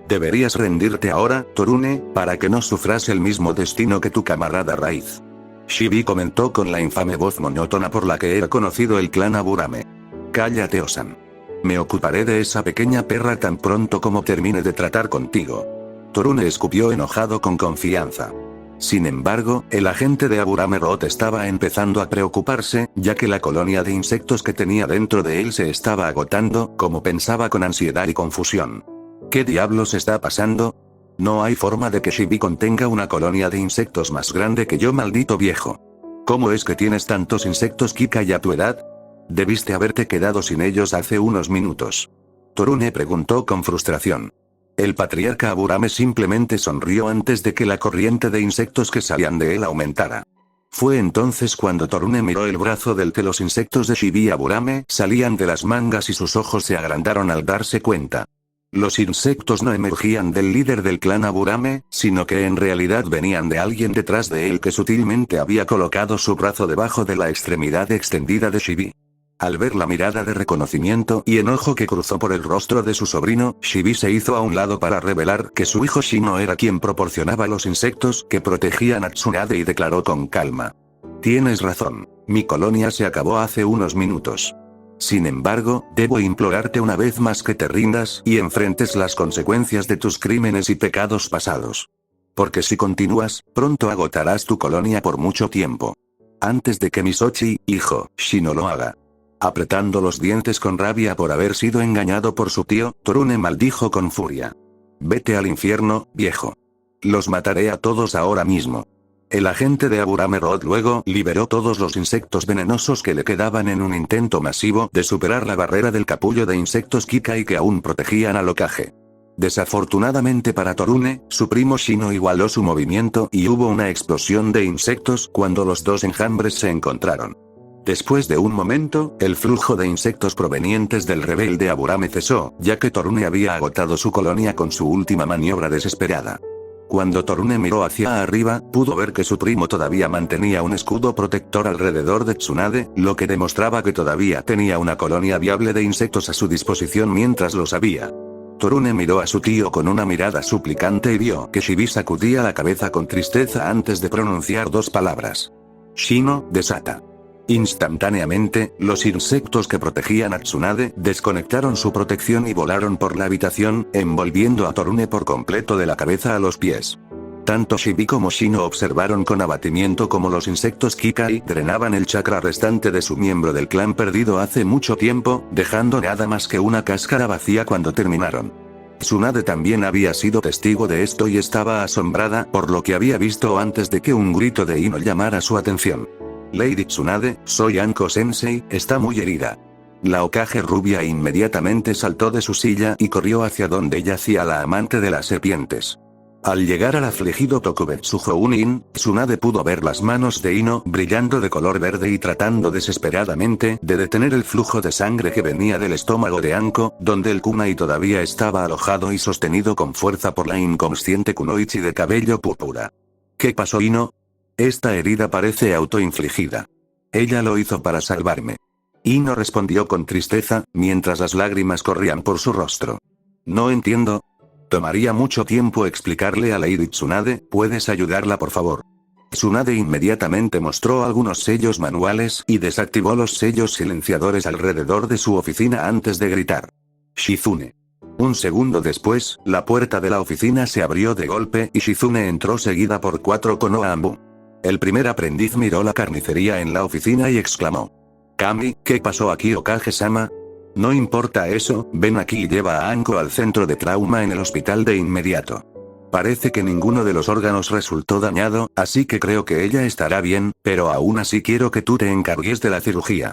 Deberías rendirte ahora, Torune, para que no sufras el mismo destino que tu camarada Raíz. Shibi comentó con la infame voz monótona por la que era conocido el clan Aburame. Cállate, Osan. Me ocuparé de esa pequeña perra tan pronto como termine de tratar contigo. Torune escupió enojado con confianza. Sin embargo, el agente de Aburame Road estaba empezando a preocuparse, ya que la colonia de insectos que tenía dentro de él se estaba agotando, como pensaba con ansiedad y confusión. ¿Qué diablos está pasando? No hay forma de que Shibi contenga una colonia de insectos más grande que yo, maldito viejo. ¿Cómo es que tienes tantos insectos, Kikai, a tu edad? Debiste haberte quedado sin ellos hace unos minutos. Torune preguntó con frustración. El patriarca Aburame simplemente sonrió antes de que la corriente de insectos que salían de él aumentara. Fue entonces cuando Torune miró el brazo del que los insectos de Shibi Aburame salían de las mangas y sus ojos se agrandaron al darse cuenta. Los insectos no emergían del líder del clan Aburame, sino que en realidad venían de alguien detrás de él que sutilmente había colocado su brazo debajo de la extremidad extendida de Shibi. Al ver la mirada de reconocimiento y enojo que cruzó por el rostro de su sobrino, Shibi se hizo a un lado para revelar que su hijo Shino era quien proporcionaba los insectos que protegían a Tsunade y declaró con calma. Tienes razón, mi colonia se acabó hace unos minutos. Sin embargo, debo implorarte una vez más que te rindas y enfrentes las consecuencias de tus crímenes y pecados pasados. Porque si continúas, pronto agotarás tu colonia por mucho tiempo. Antes de que Misochi, hijo, Shino lo haga. Apretando los dientes con rabia por haber sido engañado por su tío, Torune maldijo con furia. Vete al infierno, viejo. Los mataré a todos ahora mismo. El agente de Aburame Road luego liberó todos los insectos venenosos que le quedaban en un intento masivo de superar la barrera del capullo de insectos Kikai que aún protegían al Hokage. Desafortunadamente para Torune, su primo Shino igualó su movimiento y hubo una explosión de insectos cuando los dos enjambres se encontraron. Después de un momento, el flujo de insectos provenientes del rebelde Aburame cesó, ya que Torune había agotado su colonia con su última maniobra desesperada. Cuando Torune miró hacia arriba, pudo ver que su primo todavía mantenía un escudo protector alrededor de Tsunade, lo que demostraba que todavía tenía una colonia viable de insectos a su disposición mientras lo sabía. Torune miró a su tío con una mirada suplicante y vio que Shibi sacudía la cabeza con tristeza antes de pronunciar dos palabras. Shino, desata. Instantáneamente, los insectos que protegían a Tsunade desconectaron su protección y volaron por la habitación, envolviendo a Torune por completo de la cabeza a los pies. Tanto Shibi como Shino observaron con abatimiento cómo los insectos Kikai drenaban el chakra restante de su miembro del clan perdido hace mucho tiempo, dejando nada más que una cáscara vacía cuando terminaron. Tsunade también había sido testigo de esto y estaba asombrada por lo que había visto antes de que un grito de Ino llamara su atención. Lady Tsunade, soy Anko-sensei, está muy herida. La Hokage rubia inmediatamente saltó de su silla y corrió hacia donde yacía la amante de las serpientes. Al llegar al afligido Tokubetsu Jounin, Tsunade pudo ver las manos de Ino brillando de color verde y tratando desesperadamente de detener el flujo de sangre que venía del estómago de Anko, donde el kunai todavía estaba alojado y sostenido con fuerza por la inconsciente kunoichi de cabello púrpura. ¿Qué pasó, Ino? Esta herida parece autoinfligida. Ella lo hizo para salvarme. Ino respondió con tristeza, mientras las lágrimas corrían por su rostro. No entiendo. Tomaría mucho tiempo explicarle a Lady Tsunade, ¿puedes ayudarla por favor? Tsunade inmediatamente mostró algunos sellos manuales y desactivó los sellos silenciadores alrededor de su oficina antes de gritar. Shizune. Un segundo después, la puerta de la oficina se abrió de golpe y Shizune entró seguida por 4 Konoha Anbu. El primer aprendiz miró la carnicería en la oficina y exclamó. Kami, ¿qué pasó aquí, Hokage-sama? No importa eso, ven aquí y lleva a Anko al centro de trauma en el hospital de inmediato. Parece que ninguno de los órganos resultó dañado, así que creo que ella estará bien, pero aún así quiero que tú te encargues de la cirugía.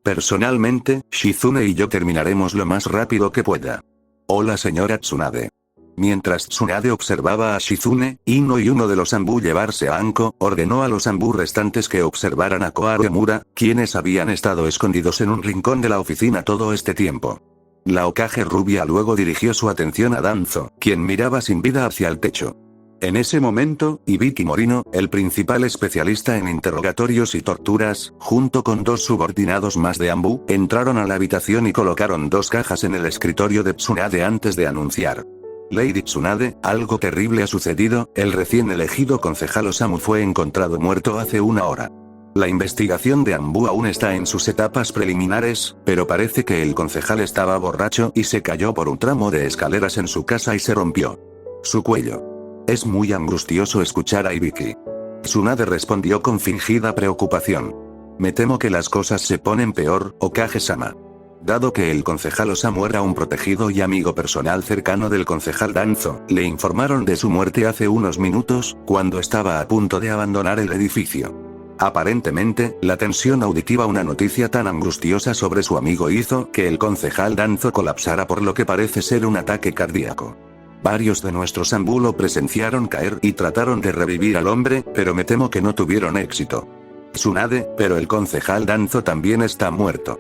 Personalmente, Shizune y yo terminaremos lo más rápido que pueda. Hola señora Tsunade. Mientras Tsunade observaba a Shizune, Ino y uno de los Anbu llevarse a Anko, ordenó a los Anbu restantes que observaran a Koaremura, quienes habían estado escondidos en un rincón de la oficina todo este tiempo. La Hokage rubia luego dirigió su atención a Danzo, quien miraba sin vida hacia el techo. En ese momento, Ibiki Morino, el principal especialista en interrogatorios y torturas, junto con 2 subordinados más de Anbu, entraron a la habitación y colocaron 2 cajas en el escritorio de Tsunade antes de anunciar. Lady Tsunade, algo terrible ha sucedido, el recién elegido concejal Osamu fue encontrado muerto hace 1 hora. La investigación de Anbu aún está en sus etapas preliminares, pero parece que el concejal estaba borracho y se cayó por un tramo de escaleras en su casa y se rompió su cuello. Es muy angustioso escuchar a Ibiki. Tsunade respondió con fingida preocupación. Me temo que las cosas se ponen peor, Hokage-sama. Dado que el concejal Osamu era un protegido y amigo personal cercano del concejal Danzo, le informaron de su muerte hace unos minutos, cuando estaba a punto de abandonar el edificio. Aparentemente, la tensión auditiva una noticia tan angustiosa sobre su amigo hizo que el concejal Danzo colapsara por lo que parece ser un ataque cardíaco. Varios de nuestros Anbu lo presenciaron caer y trataron de revivir al hombre, pero me temo que no tuvieron éxito. Tsunade, pero el concejal Danzo también está muerto.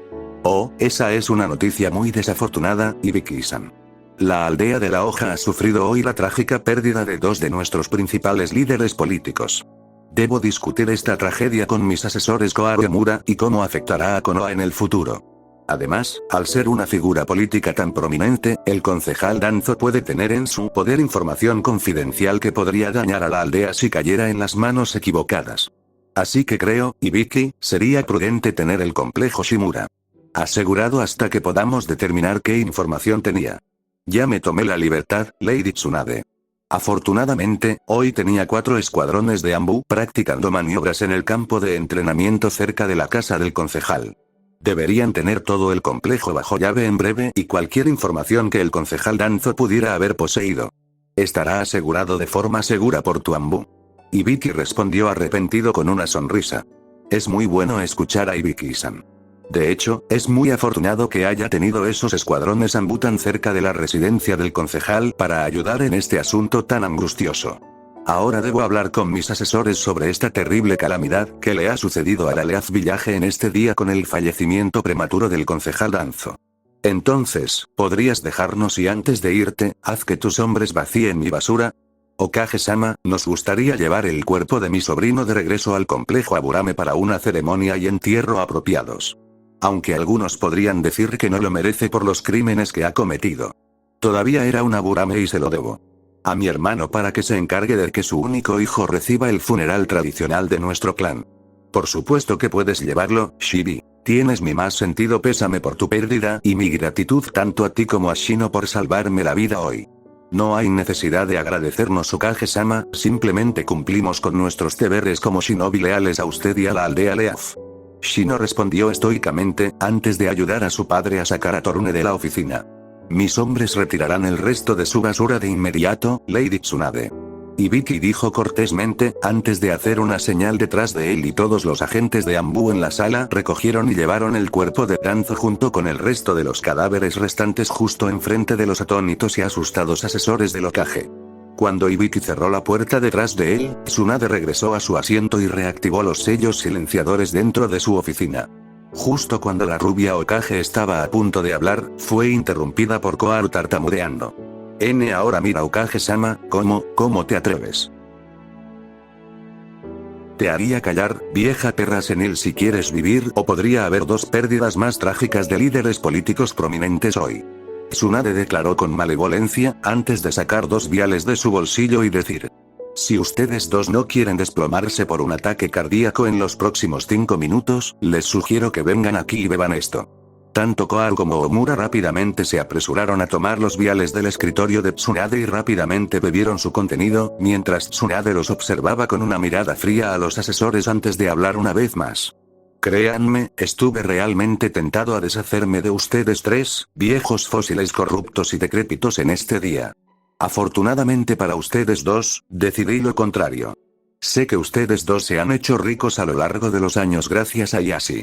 Oh, esa es una noticia muy desafortunada, Ibiki-san. La aldea de la hoja ha sufrido hoy la trágica pérdida de 2 de nuestros principales líderes políticos. Debo discutir esta tragedia con mis asesores Koaremura y cómo afectará a Konoha en el futuro. Además, al ser una figura política tan prominente, el concejal Danzo puede tener en su poder información confidencial que podría dañar a la aldea si cayera en las manos equivocadas. Así que creo, Ibiki, sería prudente tener el complejo Shimura. Asegurado hasta que podamos determinar qué información tenía. Ya me tomé la libertad, Lady Tsunade. Afortunadamente, hoy tenía 4 escuadrones de Anbu practicando maniobras en el campo de entrenamiento cerca de la casa del concejal. Deberían tener todo el complejo bajo llave en breve y cualquier información que el concejal Danzo pudiera haber poseído estará asegurado de forma segura por tu Anbu. Ibiki respondió arrepentido con una sonrisa. Es muy bueno escuchar a Ibiki-san. De hecho, es muy afortunado que haya tenido esos escuadrones Anbu tan cerca de la residencia del concejal para ayudar en este asunto tan angustioso. Ahora debo hablar con mis asesores sobre esta terrible calamidad que le ha sucedido a la Leaf Village en este día con el fallecimiento prematuro del concejal Danzo. Entonces, ¿podrías dejarnos y antes de irte, haz que tus hombres vacíen mi basura? Okage-sama, nos gustaría llevar el cuerpo de mi sobrino de regreso al complejo Aburame para una ceremonia y entierro apropiados. Aunque algunos podrían decir que no lo merece por los crímenes que ha cometido. Todavía era un Aburame y se lo debo a mi hermano para que se encargue de que su único hijo reciba el funeral tradicional de nuestro clan. Por supuesto que puedes llevarlo, Shibi. Tienes mi más sentido pésame por tu pérdida y mi gratitud tanto a ti como a Shino por salvarme la vida hoy. No hay necesidad de agradecernos, Okage-sama, simplemente cumplimos con nuestros deberes como shinobi leales a usted y a la aldea Leaf. Shino respondió estoicamente, antes de ayudar a su padre a sacar a Torune de la oficina. Mis hombres retirarán el resto de su basura de inmediato, Lady Tsunade. Ibiki dijo cortésmente, antes de hacer una señal detrás de él y todos los agentes de Anbu en la sala recogieron y llevaron el cuerpo de Danzo junto con el resto de los cadáveres restantes justo enfrente de los atónitos y asustados asesores del Okage. Cuando Ibiki cerró la puerta detrás de él, Tsunade regresó a su asiento y reactivó los sellos silenciadores dentro de su oficina. Justo cuando la rubia Okage estaba a punto de hablar, fue interrumpida por Koharu tartamudeando. Ahora mira Okage-sama, ¿cómo te atreves? Te haría callar, vieja perra senil si quieres vivir o podría haber 2 pérdidas más trágicas de líderes políticos prominentes hoy. Tsunade declaró con malevolencia, antes de sacar 2 viales de su bolsillo y decir. Si ustedes 2 no quieren desplomarse por un ataque cardíaco en los próximos 5 minutos, les sugiero que vengan aquí y beban esto. Tanto Koharu como Omura rápidamente se apresuraron a tomar los viales del escritorio de Tsunade y rápidamente bebieron su contenido, mientras Tsunade los observaba con una mirada fría a los asesores antes de hablar una vez más. Créanme, estuve realmente tentado a deshacerme de ustedes 3, viejos fósiles corruptos y decrépitos en este día. Afortunadamente para ustedes 2, decidí lo contrario. Sé que ustedes 2 se han hecho ricos a lo largo de los años gracias a Yashi.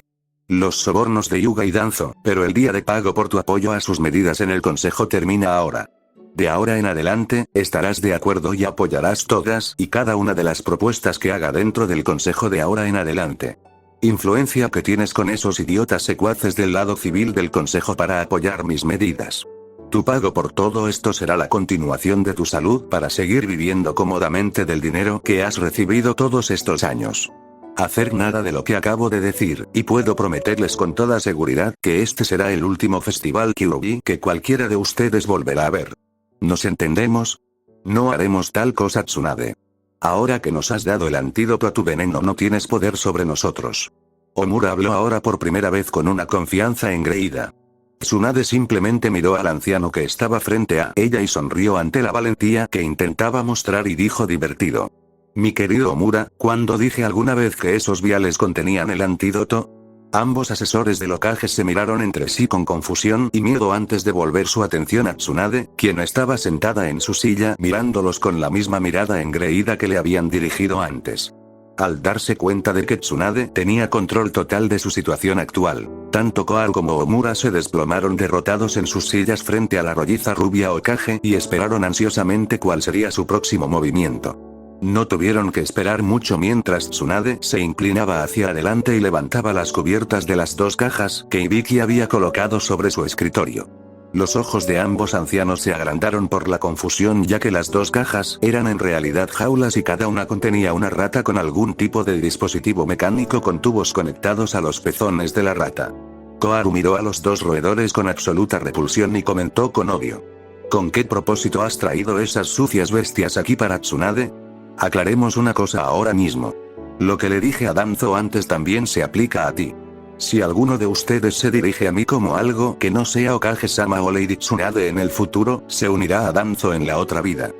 Los sobornos de Yuga y Danzo, pero el día de pago por tu apoyo a sus medidas en el consejo termina ahora. De ahora en adelante, estarás de acuerdo y apoyarás todas y cada una de las propuestas que haga dentro del consejo de ahora en adelante. Influencia que tienes con esos idiotas secuaces del lado civil del consejo para apoyar mis medidas. Tu pago por todo esto será la continuación de tu salud para seguir viviendo cómodamente del dinero que has recibido todos estos años. Hacer nada de lo que acabo de decir, y puedo prometerles con toda seguridad que este será el último festival Kyuubi que cualquiera de ustedes volverá a ver. ¿Nos entendemos? No haremos tal cosa, Tsunade. Ahora que nos has dado el antídoto a tu veneno no tienes poder sobre nosotros. Omura habló ahora por primera vez con una confianza engreída. Tsunade simplemente miró al anciano que estaba frente a ella y sonrió ante la valentía que intentaba mostrar y dijo divertido. Mi querido Omura, ¿cuándo dije alguna vez que esos viales contenían el antídoto? Ambos asesores del Okage se miraron entre sí con confusión y miedo antes de volver su atención a Tsunade, quien estaba sentada en su silla mirándolos con la misma mirada engreída que le habían dirigido antes. Al darse cuenta de que Tsunade tenía control total de su situación actual, tanto Koharu como Omura se desplomaron derrotados en sus sillas frente a la rolliza rubia Okage y esperaron ansiosamente cuál sería su próximo movimiento. No tuvieron que esperar mucho mientras Tsunade se inclinaba hacia adelante y levantaba las cubiertas de las 2 cajas que Ibiki había colocado sobre su escritorio. Los ojos de ambos ancianos se agrandaron por la confusión ya que las 2 cajas eran en realidad jaulas y cada una contenía una rata con algún tipo de dispositivo mecánico con tubos conectados a los pezones de la rata. Koharu miró a los 2 roedores con absoluta repulsión y comentó con odio. ¿Con qué propósito has traído esas sucias bestias aquí para Tsunade? Aclaremos una cosa ahora mismo. Lo que le dije a Danzo antes también se aplica a ti. Si alguno de ustedes se dirige a mí como algo que no sea Okage-sama o Lady Tsunade en el futuro, se unirá a Danzo en la otra vida.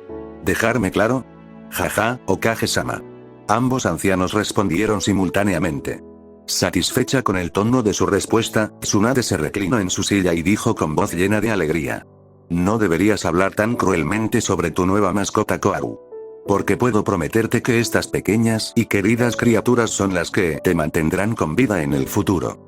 ¿Dejarme claro? Jaja, Okage-sama. Ambos ancianos respondieron simultáneamente. Satisfecha con el tono de su respuesta, Tsunade se reclinó en su silla y dijo con voz llena de alegría. No deberías hablar tan cruelmente sobre tu nueva mascota Koaru. Porque puedo prometerte que estas pequeñas y queridas criaturas son las que te mantendrán con vida en el futuro.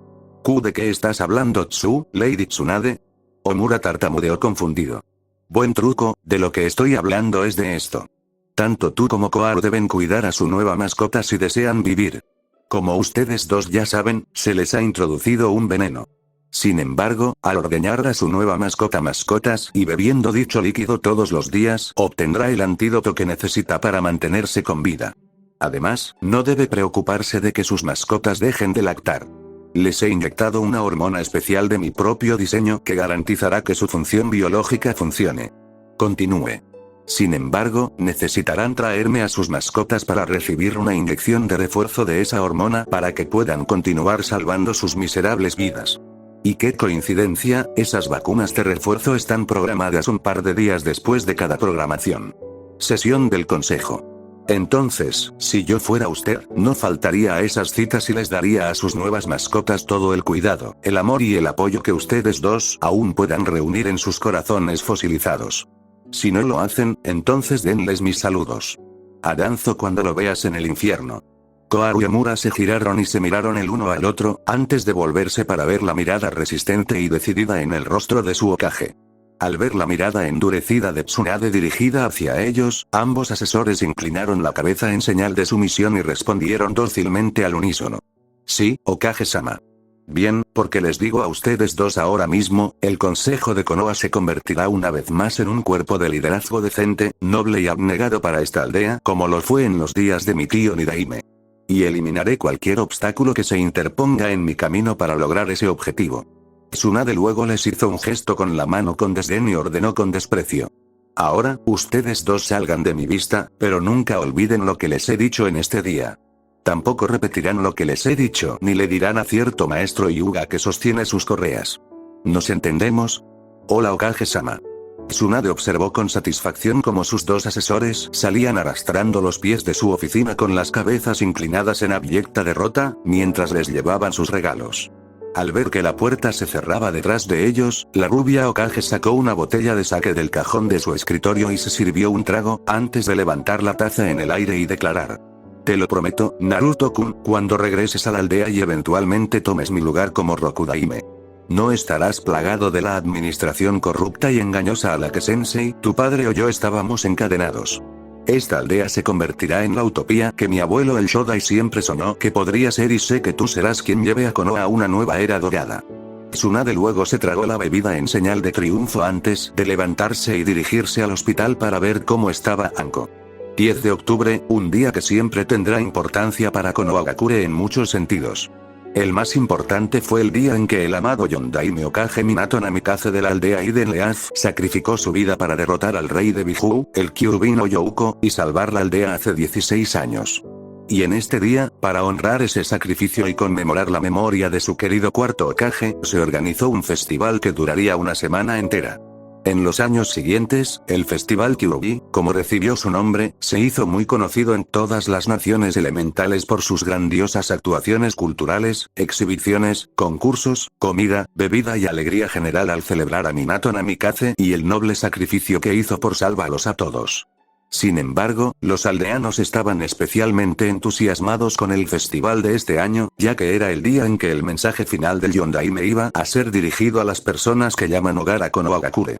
¿De qué estás hablando, Lady Tsunade? Omura tartamudeó confundido. Buen truco, de lo que estoy hablando es de esto. Tanto tú como Koaru deben cuidar a su nueva mascota si desean vivir. Como ustedes dos ya saben, se les ha introducido un veneno. Sin embargo, al ordeñar a su nueva mascotas y bebiendo dicho líquido todos los días, obtendrá el antídoto que necesita para mantenerse con vida. Además, no debe preocuparse de que sus mascotas dejen de lactar. Les he inyectado una hormona especial de mi propio diseño que garantizará que su función biológica funcione. Continúe. Sin embargo, necesitarán traerme a sus mascotas para recibir una inyección de refuerzo de esa hormona para que puedan continuar salvando sus miserables vidas. Y qué coincidencia, esas vacunas de refuerzo están programadas un par de días después de cada programación. Sesión del consejo. Entonces, si yo fuera usted, no faltaría a esas citas y les daría a sus nuevas mascotas todo el cuidado, el amor y el apoyo que ustedes dos aún puedan reunir en sus corazones fosilizados. Si no lo hacen, entonces denles mis saludos. A Danzo cuando lo veas en el infierno. Koaru y Omura se giraron y se miraron el uno al otro, antes de volverse para ver la mirada resistente y decidida en el rostro de su Hokage. Al ver la mirada endurecida de Tsunade dirigida hacia ellos, ambos asesores inclinaron la cabeza en señal de sumisión y respondieron dócilmente al unísono. Sí, Hokage-sama. Bien, porque les digo a ustedes dos ahora mismo, el Consejo de Konoha se convertirá una vez más en un cuerpo de liderazgo decente, noble y abnegado para esta aldea como lo fue en los días de mi tío Nidaime. Y eliminaré cualquier obstáculo que se interponga en mi camino para lograr ese objetivo. Tsunade luego les hizo un gesto con la mano con desdén y ordenó con desprecio. Ahora, ustedes dos salgan de mi vista, pero nunca olviden lo que les he dicho en este día. Tampoco repetirán lo que les he dicho ni le dirán a cierto maestro Hyuga que sostiene sus correas. ¿Nos entendemos? Hola Hokage-sama. Tsunade observó con satisfacción cómo sus dos asesores salían arrastrando los pies de su oficina con las cabezas inclinadas en abyecta derrota, mientras les llevaban sus regalos. Al ver que la puerta se cerraba detrás de ellos, la rubia Hokage sacó una botella de sake del cajón de su escritorio y se sirvió un trago, antes de levantar la taza en el aire y declarar. Te lo prometo, Naruto-kun, cuando regreses a la aldea y eventualmente tomes mi lugar como Rokudaime. No estarás plagado de la administración corrupta y engañosa a la que Sensei, tu padre o yo estábamos encadenados. Esta aldea se convertirá en la utopía que mi abuelo el Shodai siempre soñó que podría ser y sé que tú serás quien lleve a Konoha a una nueva era dorada. Tsunade luego se tragó la bebida en señal de triunfo antes de levantarse y dirigirse al hospital para ver cómo estaba Anko. 10 de octubre, un día que siempre tendrá importancia para Konohagakure en muchos sentidos. El más importante fue el día en que el amado Yondaime Hokage Minato Namikaze de la aldea Iden Leaf sacrificó su vida para derrotar al rey de Biju, el Kyubin no Youko, y salvar la aldea hace 16 años. Y en este día, para honrar ese sacrificio y conmemorar la memoria de su querido cuarto Hokage, se organizó un festival que duraría una semana entera. En los años siguientes, el Festival Kyuubi, como recibió su nombre, se hizo muy conocido en todas las naciones elementales por sus grandiosas actuaciones culturales, exhibiciones, concursos, comida, bebida y alegría general al celebrar a Minato Namikaze y el noble sacrificio que hizo por salvarlos a todos. Sin embargo, los aldeanos estaban especialmente entusiasmados con el festival de este año, ya que era el día en que el mensaje final del Yondaime iba a ser dirigido a las personas que llaman hogar a Konohagakure.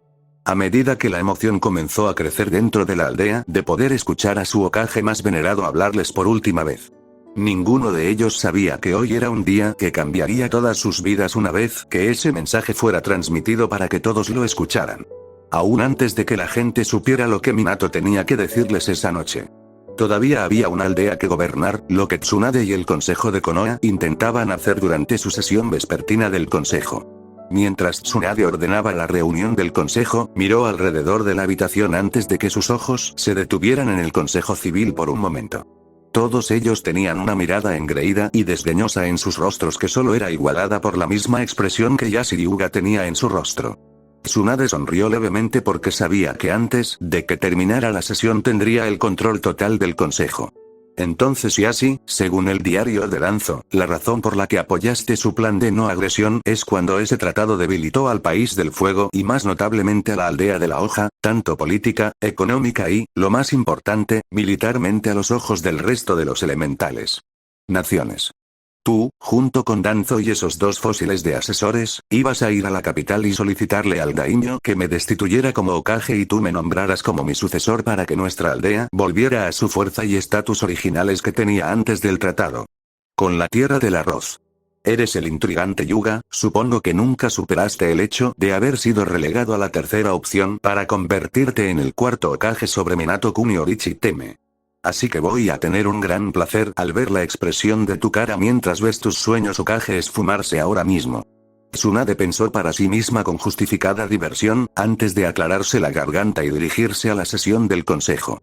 A medida que la emoción comenzó a crecer dentro de la aldea de poder escuchar a su Hokage más venerado hablarles por última vez. Ninguno de ellos sabía que hoy era un día que cambiaría todas sus vidas una vez que ese mensaje fuera transmitido para que todos lo escucharan. Aún antes de que la gente supiera lo que Minato tenía que decirles esa noche. Todavía había una aldea que gobernar, lo que Tsunade y el Consejo de Konoha intentaban hacer durante su sesión vespertina del Consejo. Mientras Tsunade ordenaba la reunión del consejo, miró alrededor de la habitación antes de que sus ojos se detuvieran en el consejo civil por un momento. Todos ellos tenían una mirada engreída y desdeñosa en sus rostros que solo era igualada por la misma expresión que Yasuo Hyuga tenía en su rostro. Tsunade sonrió levemente porque sabía que antes de que terminara la sesión tendría el control total del consejo. Entonces y así, según el diario de Danzo, la razón por la que apoyaste su plan de no agresión es cuando ese tratado debilitó al país del fuego y más notablemente a la aldea de la hoja, tanto política, económica y, lo más importante, militarmente a los ojos del resto de los elementales. Naciones. Tú, junto con Danzo y esos dos fósiles de asesores, ibas a ir a la capital y solicitarle al daimyo que me destituyera como Hokage y tú me nombraras como mi sucesor para que nuestra aldea volviera a su fuerza y estatus originales que tenía antes del tratado. Con la tierra del arroz. Eres el intrigante Hyuga, supongo que nunca superaste el hecho de haber sido relegado a la tercera opción para convertirte en el cuarto Hokage sobre Minato-kun y Orochi Teme. Así que voy a tener un gran placer al ver la expresión de tu cara mientras ves tus sueños Hokage esfumarse ahora mismo. Tsunade pensó para sí misma con justificada diversión, antes de aclararse la garganta y dirigirse a la sesión del consejo.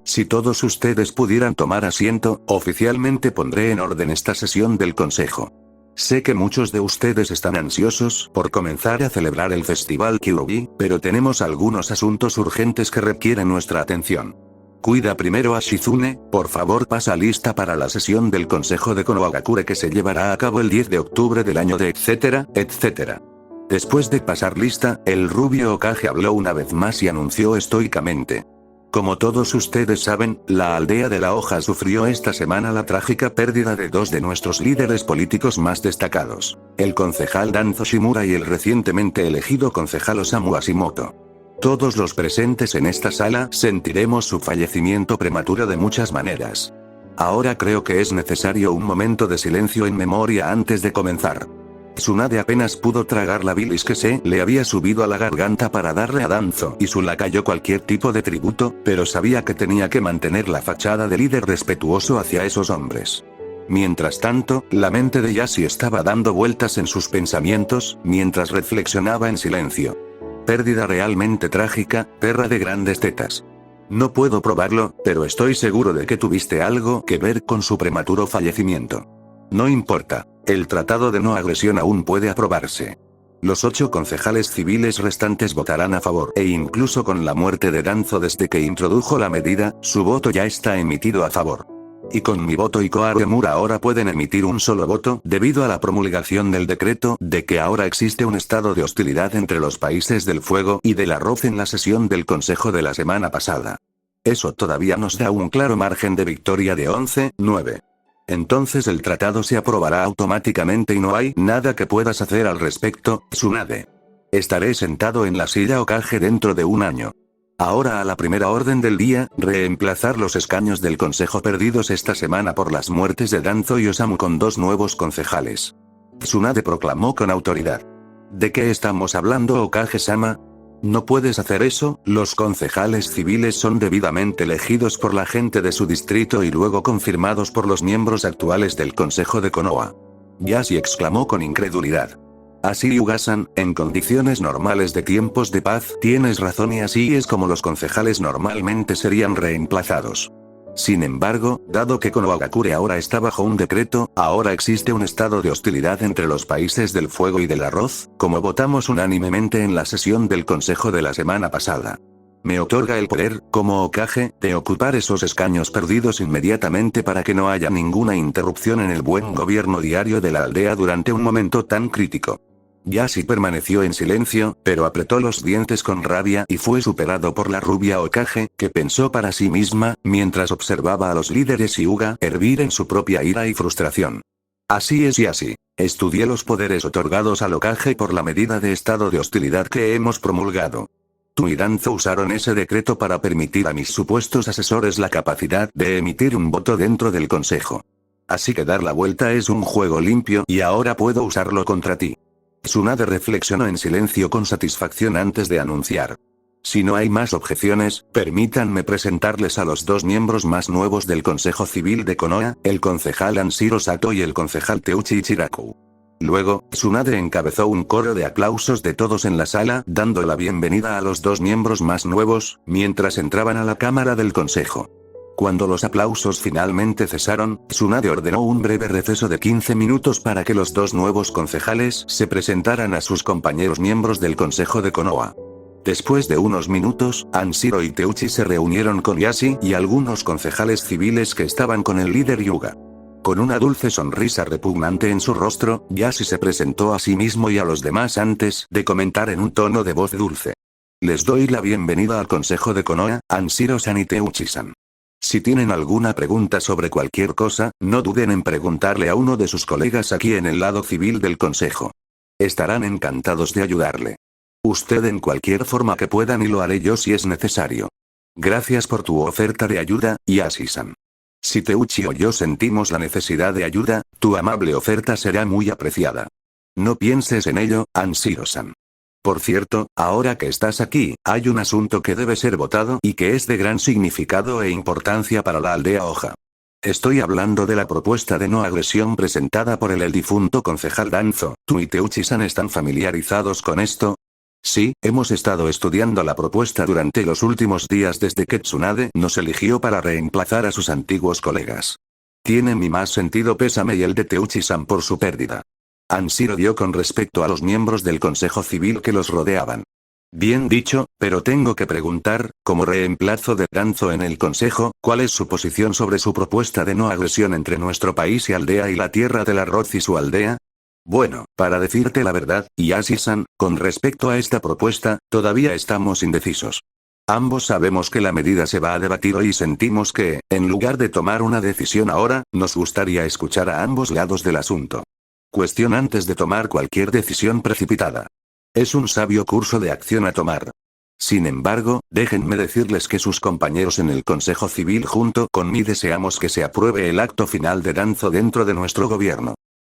Si todos ustedes pudieran tomar asiento, oficialmente pondré en orden esta sesión del consejo. Sé que muchos de ustedes están ansiosos por comenzar a celebrar el festival Kyuubi, pero tenemos algunos asuntos urgentes que requieren nuestra atención. Cuida primero a Shizune, por favor pasa lista para la sesión del Consejo de Konohagakure que se llevará a cabo el 10 de octubre del año de etcétera. Después de pasar lista, el rubio Hokage habló una vez más y anunció estoicamente. Como todos ustedes saben, la aldea de la hoja sufrió esta semana la trágica pérdida de dos de nuestros líderes políticos más destacados, el concejal Danzo Shimura y el recientemente elegido concejal Osamu Hashimoto. Todos los presentes en esta sala sentiremos su fallecimiento prematuro de muchas maneras. Ahora creo que es necesario un momento de silencio en memoria antes de comenzar. Tsunade apenas pudo tragar la bilis que se le había subido a la garganta para darle a Danzo y su lacayo cualquier tipo de tributo, pero sabía que tenía que mantener la fachada de líder respetuoso hacia esos hombres. Mientras tanto, la mente de Yasuo estaba dando vueltas en sus pensamientos, mientras reflexionaba en silencio. Pérdida realmente trágica, perra de grandes tetas. No puedo probarlo, pero estoy seguro de que tuviste algo que ver con su prematuro fallecimiento. No importa, el tratado de no agresión aún puede aprobarse. Los 8 concejales civiles restantes votarán a favor e incluso con la muerte de Danzo desde que introdujo la medida, su voto ya está emitido a favor. Y con mi voto y Koaremura ahora pueden emitir un solo voto debido a la promulgación del decreto de que ahora existe un estado de hostilidad entre los países del fuego y del arroz en la sesión del consejo de la semana pasada. Eso todavía nos da un claro margen de victoria de 11-9. Entonces el tratado se aprobará automáticamente y no hay nada que puedas hacer al respecto, Tsunade. Estaré sentado en la silla Hokage dentro de un año. Ahora a la primera orden del día, reemplazar los escaños del consejo perdidos esta semana por las muertes de Danzo y Osamu con 2 nuevos concejales. Tsunade proclamó con autoridad. ¿De qué estamos hablando, Hokage-sama? No puedes hacer eso, los concejales civiles son debidamente elegidos por la gente de su distrito y luego confirmados por los miembros actuales del consejo de Konoha. Yasuo exclamó con incredulidad. Así Hyuga-san, en condiciones normales de tiempos de paz, tienes razón y así es como los concejales normalmente serían reemplazados. Sin embargo, dado que Konohagakure ahora está bajo un decreto, ahora existe un estado de hostilidad entre los países del fuego y del arroz, como votamos unánimemente en la sesión del consejo de la semana pasada. Me otorga el poder, como Hokage, de ocupar esos escaños perdidos inmediatamente para que no haya ninguna interrupción en el buen gobierno diario de la aldea durante un momento tan crítico. Yasuo permaneció en silencio, pero apretó los dientes con rabia y fue superado por la rubia Hokage, que pensó para sí misma, mientras observaba a los líderes Hyuga hervir en su propia ira y frustración. Así es Yasuo. Estudié los poderes otorgados al Hokage por la medida de estado de hostilidad que hemos promulgado. Tú y Danzo usaron ese decreto para permitir a mis supuestos asesores la capacidad de emitir un voto dentro del consejo. Así que dar la vuelta es un juego limpio y ahora puedo usarlo contra ti. Tsunade reflexionó en silencio con satisfacción antes de anunciar. Si no hay más objeciones, permítanme presentarles a los 2 miembros más nuevos del Consejo Civil de Konoha, el concejal Anshiro Sato y el concejal Teuchi Ichiraku. Luego, Tsunade encabezó un coro de aplausos de todos en la sala, dando la bienvenida a los 2 miembros más nuevos, mientras entraban a la cámara del consejo. Cuando los aplausos finalmente cesaron, Tsunade ordenó un breve receso de 15 minutos para que los dos nuevos concejales se presentaran a sus compañeros miembros del Consejo de Konoha. Después de unos minutos, Anshiro y Teuchi se reunieron con Yashi y algunos concejales civiles que estaban con el líder Hyuga. Con una dulce sonrisa repugnante en su rostro, Yashi se presentó a sí mismo y a los demás antes de comentar en un tono de voz dulce. Les doy la bienvenida al Consejo de Konoha, Anshiro-san y Teuchi-san. Si tienen alguna pregunta sobre cualquier cosa, no duden en preguntarle a uno de sus colegas aquí en el lado civil del Consejo. Estarán encantados de ayudarle. Usted en cualquier forma que puedan y lo haré yo si es necesario. Gracias por tu oferta de ayuda, Yashi-san. Si Teuchi o yo sentimos la necesidad de ayuda, tu amable oferta será muy apreciada. No pienses en ello, Anshiro-san. Por cierto, ahora que estás aquí, hay un asunto que debe ser votado y que es de gran significado e importancia para la aldea Hoja. Estoy hablando de la propuesta de no agresión presentada por el difunto concejal Danzo. ¿Tú y Teuchi-san están familiarizados con esto? Sí, hemos estado estudiando la propuesta durante los últimos días desde que Tsunade nos eligió para reemplazar a sus antiguos colegas. Tiene mi más sentido pésame y el de Teuchi-san por su pérdida. Anshiro dio con respecto a los miembros del Consejo Civil que los rodeaban. Bien dicho, pero tengo que preguntar, como reemplazo de Danzo en el Consejo, ¿cuál es su posición sobre su propuesta de no agresión entre nuestro país y aldea y la tierra del arroz y su aldea? Bueno, para decirte la verdad, Yashi-san, con respecto a esta propuesta, todavía estamos indecisos. Ambos sabemos que la medida se va a debatir hoy y sentimos que, en lugar de tomar una decisión ahora, nos gustaría escuchar a ambos lados del asunto. Cuestión antes de tomar cualquier decisión precipitada. Es un sabio curso de acción a tomar. Sin embargo, déjenme decirles que sus compañeros en el Consejo Civil junto con mí deseamos que se apruebe el acto final de Danzo dentro de nuestro gobierno.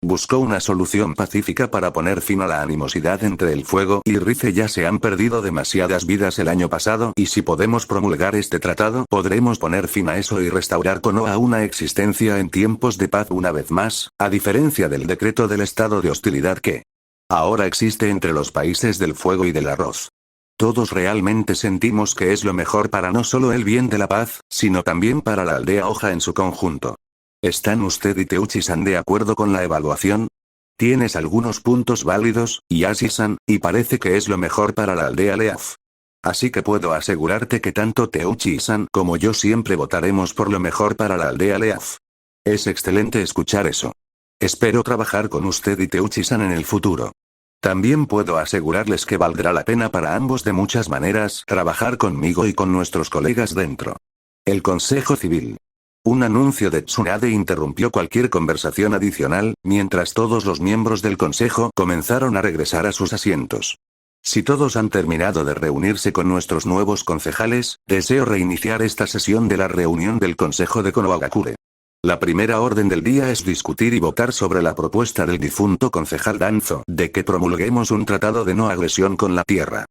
Buscó una solución pacífica para poner fin a la animosidad entre el fuego y Rize. Ya se han perdido demasiadas vidas el año pasado y si podemos promulgar este tratado podremos poner fin a eso y restaurar Konoha a una existencia en tiempos de paz una vez más, a diferencia del decreto del estado de hostilidad que ahora existe entre los países del fuego y del arroz. Todos realmente sentimos que es lo mejor para no solo el bien de la paz, sino también para la aldea Hoja en su conjunto. ¿Están usted y Teuchi-san de acuerdo con la evaluación? Tienes algunos puntos válidos, Yashi-san, y parece que es lo mejor para la aldea Leaf. Así que puedo asegurarte que tanto Teuchi-san como yo siempre votaremos por lo mejor para la aldea Leaf. Es excelente escuchar eso. Espero trabajar con usted y Teuchi-san en el futuro. También puedo asegurarles que valdrá la pena para ambos de muchas maneras trabajar conmigo y con nuestros colegas dentro. El Consejo Civil. Un anuncio de Tsunade interrumpió cualquier conversación adicional, mientras todos los miembros del consejo comenzaron a regresar a sus asientos. Si todos han terminado de reunirse con nuestros nuevos concejales, deseo reiniciar esta sesión de la reunión del Consejo de Konohagakure. La primera orden del día es discutir y votar sobre la propuesta del difunto concejal Danzo de que promulguemos un tratado de no agresión con la tierra.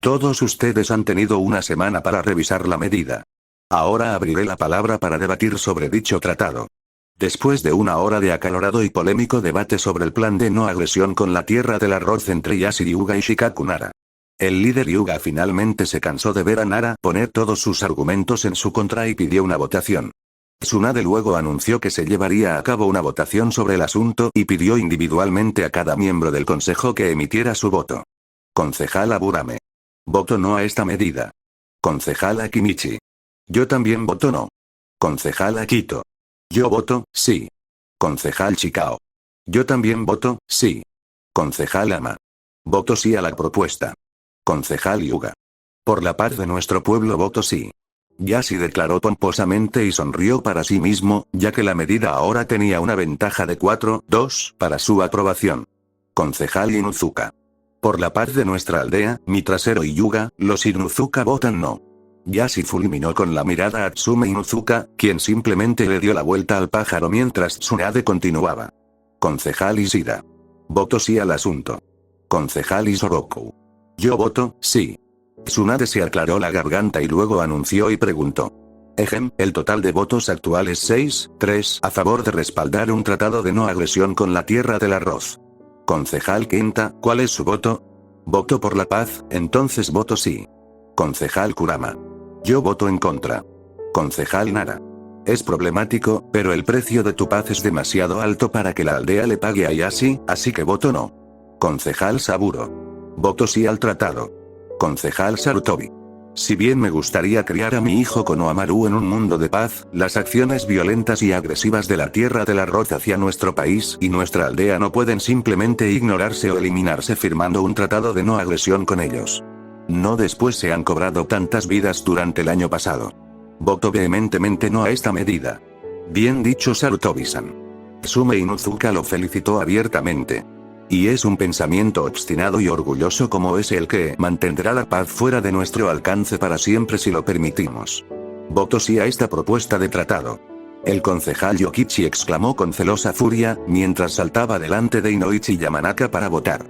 Todos ustedes han tenido una semana para revisar la medida. Ahora abriré la palabra para debatir sobre dicho tratado. Después de una hora de acalorado y polémico debate sobre el plan de no agresión con la tierra del arroz entre Yashi Hyuga y Shikaku Nara. El líder Hyuga finalmente se cansó de ver a Nara poner todos sus argumentos en su contra y pidió una votación. Tsunade luego anunció que se llevaría a cabo una votación sobre el asunto y pidió individualmente a cada miembro del consejo que emitiera su voto. Concejal Aburame. Voto no a esta medida. Concejal Akimichi. Yo también voto no. Concejal Akito. Yo voto, sí. Concejal Chikao. Yo también voto, sí. Concejal Ama. Voto sí a la propuesta. Concejal Hyuga. Por la paz de nuestro pueblo voto sí. Yashi declaró pomposamente y sonrió para sí mismo, ya que la medida ahora tenía una ventaja de 4-2 para su aprobación. Concejal Inuzuka. Por la paz de nuestra aldea, mi trasero y Hyuga, los Inuzuka votan no. Yashi fulminó con la mirada a Tsume Inuzuka, quien simplemente le dio la vuelta al pájaro mientras Tsunade continuaba. Concejal Ishida. Voto sí al asunto. Concejal Isoroku. Yo voto, sí. Tsunade se aclaró la garganta y luego anunció y preguntó. El total de votos actual es 6-3 a favor de respaldar un tratado de no agresión con la tierra del arroz. Concejal Kenta, ¿cuál es su voto? Voto por la paz, entonces voto sí. Concejal Kurama. Yo voto en contra. Concejal Nara. Es problemático, pero el precio de tu paz es demasiado alto para que la aldea le pague a Yashi, así que voto no. Concejal Saburo. Voto sí al tratado. Concejal Sarutobi. Si bien me gustaría criar a mi hijo Konohamaru en un mundo de paz, las acciones violentas y agresivas de la Tierra del Arroz hacia nuestro país y nuestra aldea no pueden simplemente ignorarse o eliminarse firmando un tratado de no agresión con ellos. No después se han cobrado tantas vidas durante el año pasado. Voto vehementemente no a esta medida. Bien dicho Sarutobi-san. Sume Inuzuka lo felicitó abiertamente. Y es un pensamiento obstinado y orgulloso como ese el que mantendrá la paz fuera de nuestro alcance para siempre si lo permitimos. Voto sí a esta propuesta de tratado. El concejal Yokichi exclamó con celosa furia, mientras saltaba delante de Inoichi Yamanaka para votar.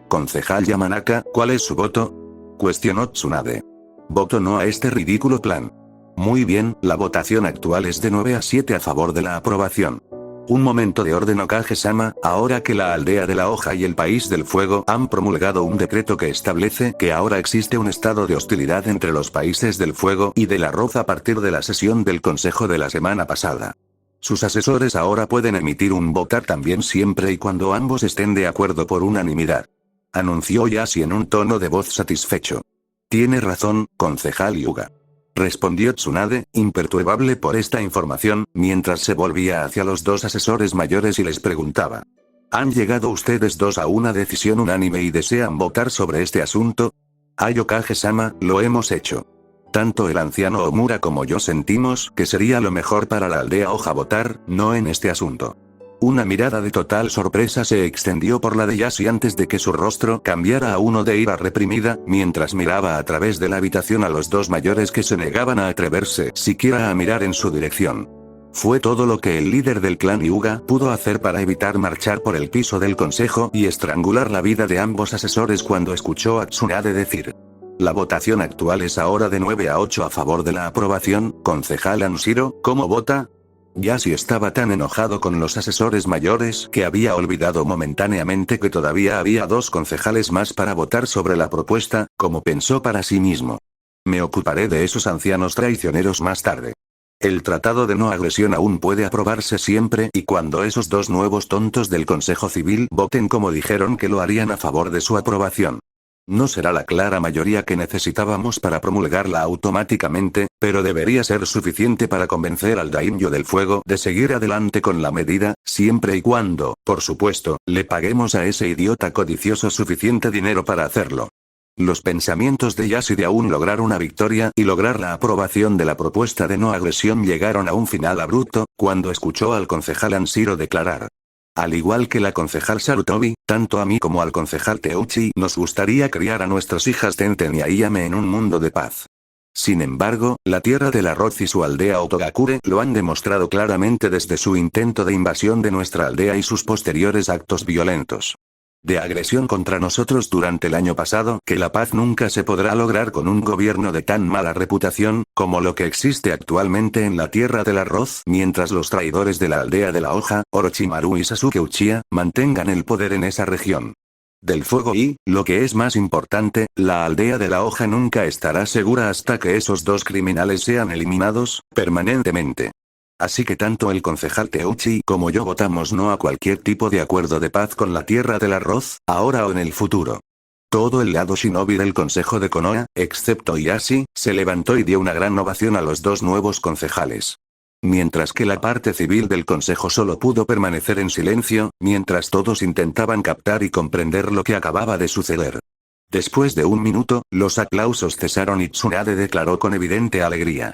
Concejal Yamanaka, ¿cuál es su voto? Cuestionó Tsunade. Voto no a este ridículo plan. Muy bien, la votación actual es de 9 a 7 a favor de la aprobación. Un momento de orden Okage-sama, ahora que la aldea de la hoja y el país del fuego han promulgado un decreto que establece que ahora existe un estado de hostilidad entre los países del fuego y del arroz a partir de la sesión del consejo de la semana pasada. Sus asesores ahora pueden emitir un votar también siempre y cuando ambos estén de acuerdo por unanimidad. Anunció Yashi en un tono de voz satisfecho. Tiene razón, concejal Hyuga. Respondió Tsunade, imperturbable por esta información, mientras se volvía hacia los dos asesores mayores y les preguntaba. ¿Han llegado ustedes dos a una decisión unánime y desean votar sobre este asunto? Ai Okage-sama, lo hemos hecho. Tanto el anciano Omura como yo sentimos que sería lo mejor para la aldea Hoja votar, no en este asunto. Una mirada de total sorpresa se extendió por la de Yashi antes de que su rostro cambiara a uno de ira reprimida, mientras miraba a través de la habitación a los dos mayores que se negaban a atreverse siquiera a mirar en su dirección. Fue todo lo que el líder del clan Hyuga pudo hacer para evitar marchar por el piso del consejo y estrangular la vida de ambos asesores cuando escuchó a Tsunade decir. La votación actual es ahora de 9 a 8 a favor de la aprobación, concejal Anshiro, ¿cómo vota? Yashi estaba tan enojado con los asesores mayores que había olvidado momentáneamente que todavía había dos concejales más para votar sobre la propuesta, como pensó para sí mismo. Me ocuparé de esos ancianos traicioneros más tarde. El tratado de no agresión aún puede aprobarse siempre y cuando esos dos nuevos tontos del Consejo Civil voten como dijeron que lo harían a favor de su aprobación. No será la clara mayoría que necesitábamos para promulgarla automáticamente, pero debería ser suficiente para convencer al Daimyo del Fuego de seguir adelante con la medida, siempre y cuando, por supuesto, le paguemos a ese idiota codicioso suficiente dinero para hacerlo. Los pensamientos de Yashi de aún lograr una victoria y lograr la aprobación de la propuesta de no agresión llegaron a un final abrupto, cuando escuchó al concejal Anshiro declarar. Al igual que la concejal Sarutobi, tanto a mí como al concejal Teuchi nos gustaría criar a nuestras hijas Tenten y Ayame en un mundo de paz. Sin embargo, la tierra del arroz y su aldea Otogakure lo han demostrado claramente desde su intento de invasión de nuestra aldea y sus posteriores actos violentos. De agresión contra nosotros durante el año pasado, que la paz nunca se podrá lograr con un gobierno de tan mala reputación, como lo que existe actualmente en la tierra del arroz, mientras los traidores de la aldea de la hoja, Orochimaru y Sasuke Uchiha, mantengan el poder en esa región del fuego y, lo que es más importante, la aldea de la hoja nunca estará segura hasta que esos dos criminales sean eliminados, permanentemente. Así que tanto el concejal Teuchi como yo votamos no a cualquier tipo de acuerdo de paz con la tierra del arroz, ahora o en el futuro. Todo el lado shinobi del consejo de Konoha, excepto Yashi, se levantó y dio una gran ovación a los dos nuevos concejales. Mientras que la parte civil del consejo solo pudo permanecer en silencio, mientras todos intentaban captar y comprender lo que acababa de suceder. Después de un minuto, los aplausos cesaron y Tsunade declaró con evidente alegría.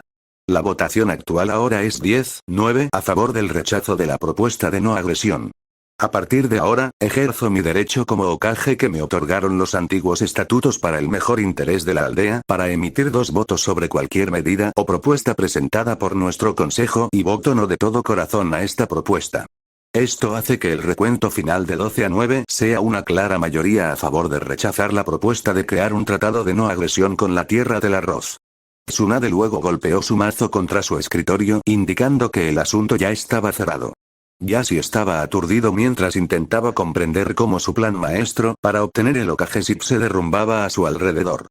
La votación actual ahora es 10-9 a favor del rechazo de la propuesta de no agresión. A partir de ahora, ejerzo mi derecho como Hokage que me otorgaron los antiguos estatutos para el mejor interés de la aldea para emitir dos votos sobre cualquier medida o propuesta presentada por nuestro consejo y voto no de todo corazón a esta propuesta. Esto hace que el recuento final de 12-9 sea una clara mayoría a favor de rechazar la propuesta de crear un tratado de no agresión con la tierra del arroz. Tsunade luego golpeó su mazo contra su escritorio indicando que el asunto ya estaba cerrado. Yashi estaba aturdido mientras intentaba comprender cómo su plan maestro para obtener el Hokage se derrumbaba a su alrededor.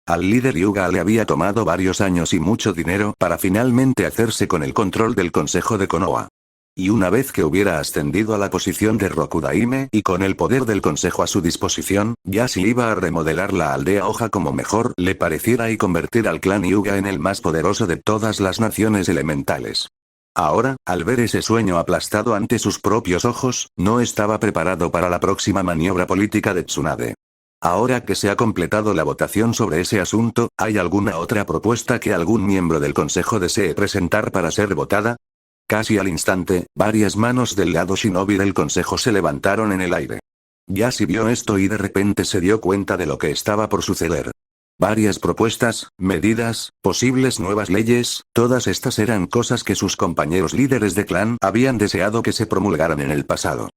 Al líder Hyuga le había tomado varios años y mucho dinero para finalmente hacerse con el control del consejo de Konoha. Y una vez que hubiera ascendido a la posición de Rokudaime y con el poder del consejo a su disposición, Yashi iba a remodelar la aldea Hoja como mejor le pareciera y convertir al clan Hyuga en el más poderoso de todas las naciones elementales. Ahora, al ver ese sueño aplastado ante sus propios ojos, no estaba preparado para la próxima maniobra política de Tsunade. Ahora que se ha completado la votación sobre ese asunto, ¿hay alguna otra propuesta que algún miembro del consejo desee presentar para ser votada? Casi al instante, varias manos del lado shinobi del consejo se levantaron en el aire. Yashi vio esto y de repente se dio cuenta de lo que estaba por suceder. Varias propuestas, medidas, posibles nuevas leyes, todas estas eran cosas que sus compañeros líderes de clan habían deseado que se promulgaran en el pasado.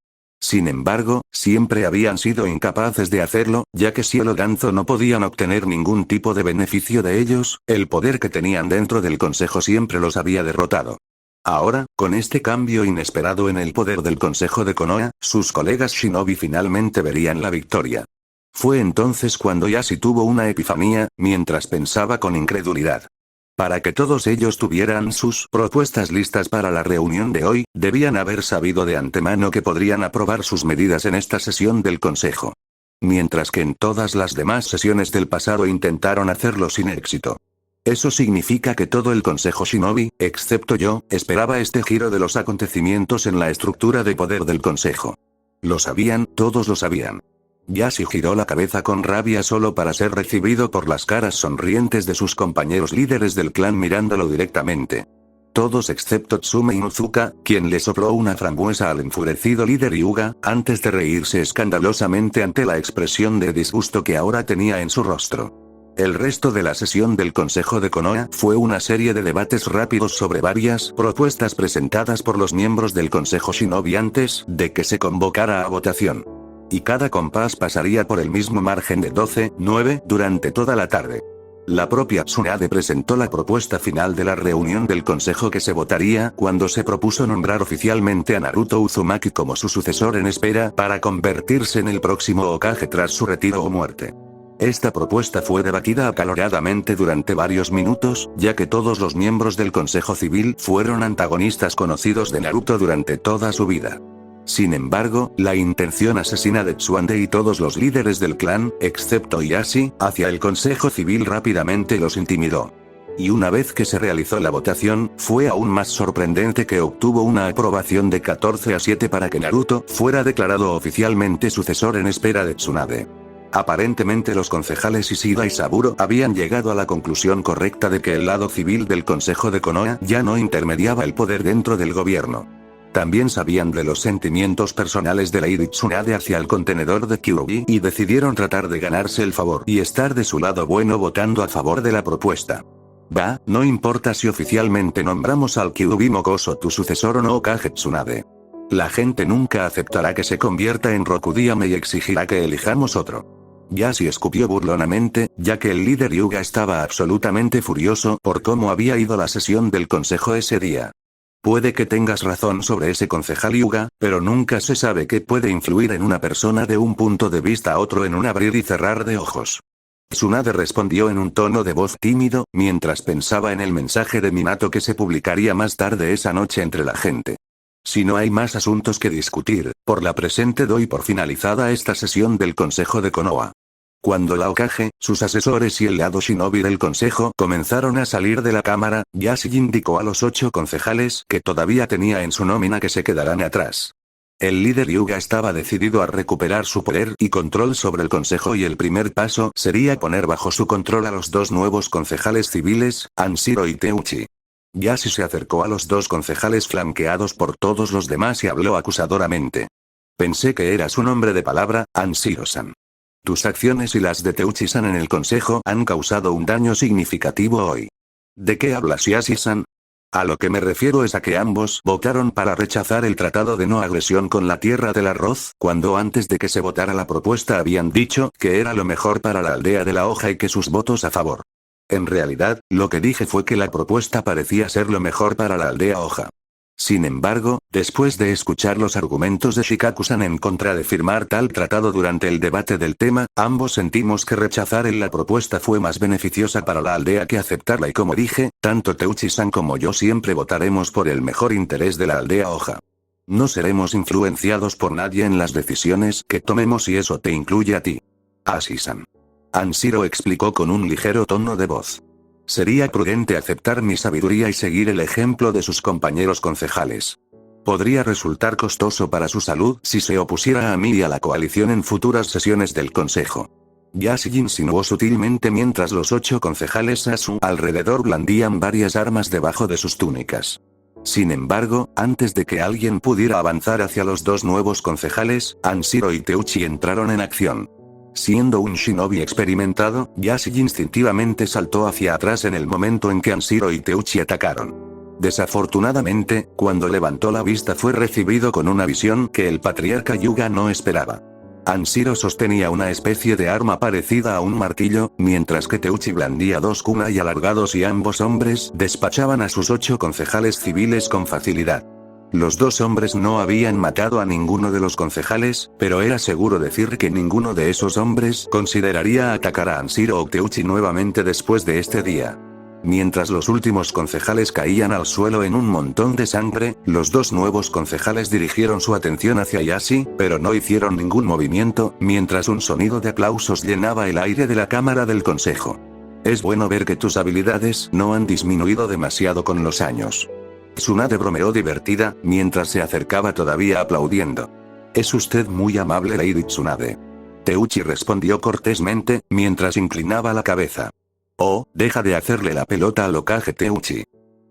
Sin embargo, siempre habían sido incapaces de hacerlo, ya que Cielo Danzo no podían obtener ningún tipo de beneficio de ellos, el poder que tenían dentro del consejo siempre los había derrotado. Ahora, con este cambio inesperado en el poder del consejo de Konoha, sus colegas shinobi finalmente verían la victoria. Fue entonces cuando Yashi tuvo una epifanía, mientras pensaba con incredulidad. Para que todos ellos tuvieran sus propuestas listas para la reunión de hoy, debían haber sabido de antemano que podrían aprobar sus medidas en esta sesión del consejo. Mientras que en todas las demás sesiones del pasado intentaron hacerlo sin éxito. Eso significa que todo el consejo shinobi, excepto yo, esperaba este giro de los acontecimientos en la estructura de poder del consejo. Lo sabían, todos lo sabían. Yashi giró la cabeza con rabia solo para ser recibido por las caras sonrientes de sus compañeros líderes del clan mirándolo directamente. Todos excepto Tsume Inuzuka, quien le sopló una frambuesa al enfurecido líder Hyuga, antes de reírse escandalosamente ante la expresión de disgusto que ahora tenía en su rostro. El resto de la sesión del Consejo de Konoha fue una serie de debates rápidos sobre varias propuestas presentadas por los miembros del Consejo Shinobi antes de que se convocara a votación. Y cada compás pasaría por el mismo margen de 12-9 durante toda la tarde. La propia Tsunade presentó la propuesta final de la reunión del consejo que se votaría cuando se propuso nombrar oficialmente a Naruto Uzumaki como su sucesor en espera para convertirse en el próximo Hokage tras su retiro o muerte. Esta propuesta fue debatida acaloradamente durante varios minutos, ya que todos los miembros del Consejo Civil fueron antagonistas conocidos de Naruto durante toda su vida. Sin embargo, la intención asesina de Tsuande y todos los líderes del clan, excepto Yashi, hacia el Consejo Civil rápidamente los intimidó. Y una vez que se realizó la votación, fue aún más sorprendente que obtuvo una aprobación de 14-7 para que Naruto fuera declarado oficialmente sucesor en espera de Tsunade. Aparentemente los concejales Ishida y Saburo habían llegado a la conclusión correcta de que el lado civil del Consejo de Konoha ya no intermediaba el poder dentro del gobierno. También sabían de los sentimientos personales de Lady Tsunade hacia el contenedor de Kyuubi y decidieron tratar de ganarse el favor y estar de su lado bueno votando a favor de la propuesta. Va, no importa si oficialmente nombramos al Kyuubi mocoso tu sucesor o no Hokage Tsunade. La gente nunca aceptará que se convierta en Rokudame y exigirá que elijamos otro. Yashi escupió burlonamente, ya que el líder Hyuga estaba absolutamente furioso por cómo había ido la sesión del consejo ese día. Puede que tengas razón sobre ese concejal Hyuga, pero nunca se sabe qué puede influir en una persona de un punto de vista a otro en un abrir y cerrar de ojos. Tsunade respondió en un tono de voz tímido, mientras pensaba en el mensaje de Minato que se publicaría más tarde esa noche entre la gente. Si no hay más asuntos que discutir, por la presente doy por finalizada esta sesión del Consejo de Konoha. Cuando la Hokage, sus asesores y el lado shinobi del consejo comenzaron a salir de la cámara, Yashi indicó a los 8 concejales que todavía tenía en su nómina que se quedarán atrás. El líder Hyuga estaba decidido a recuperar su poder y control sobre el consejo y el primer paso sería poner bajo su control a los 2 nuevos concejales civiles, Anshiro y Teuchi. Yashi se acercó a los 2 concejales flanqueados por todos los demás y habló acusadoramente. Pensé que eras un hombre de palabra, Anshiro-san. Tus acciones y las de Teuchi-san en el consejo han causado un daño significativo hoy. ¿De qué hablas, Yashi-san? A lo que me refiero es a que ambos votaron para rechazar el tratado de no agresión con la Tierra del Arroz, cuando antes de que se votara la propuesta habían dicho que era lo mejor para la aldea de la hoja y que sus votos a favor. En realidad, lo que dije fue que la propuesta parecía ser lo mejor para la aldea hoja. Sin embargo, después de escuchar los argumentos de Shikaku-san en contra de firmar tal tratado durante el debate del tema, ambos sentimos que rechazar la propuesta fue más beneficiosa para la aldea que aceptarla y como dije, tanto Teuchi-san como yo siempre votaremos por el mejor interés de la aldea Hoja. No seremos influenciados por nadie en las decisiones que tomemos y eso te incluye a ti. Así-san. Anshiro explicó con un ligero tono de voz. Sería prudente aceptar mi sabiduría y seguir el ejemplo de sus compañeros concejales. Podría resultar costoso para su salud si se opusiera a mí y a la coalición en futuras sesiones del consejo. Yashi insinuó sutilmente mientras los 8 concejales a su alrededor blandían varias armas debajo de sus túnicas. Sin embargo, antes de que alguien pudiera avanzar hacia los 2 nuevos concejales, Anshiro y Teuchi entraron en acción. Siendo un shinobi experimentado, Yashi instintivamente saltó hacia atrás en el momento en que Anshiro y Teuchi atacaron. Desafortunadamente, cuando levantó la vista fue recibido con una visión que el patriarca Yuga no esperaba. Anshiro sostenía una especie de arma parecida a un martillo, mientras que Teuchi blandía 2 kunai alargados y ambos hombres despachaban a sus 8 concejales civiles con facilidad. Los 2 hombres no habían matado a ninguno de los concejales, pero era seguro decir que ninguno de esos hombres consideraría atacar a Anshiro o Teuchi nuevamente después de este día. Mientras los últimos concejales caían al suelo en un montón de sangre, los 2 nuevos concejales dirigieron su atención hacia Yashi, pero no hicieron ningún movimiento, mientras un sonido de aplausos llenaba el aire de la cámara del consejo. Es bueno ver que tus habilidades no han disminuido demasiado con los años. Tsunade bromeó divertida, mientras se acercaba todavía aplaudiendo. Es usted muy amable, Lady Tsunade. Teuchi respondió cortésmente, mientras inclinaba la cabeza. Oh, deja de hacerle la pelota al Hokage Teuchi.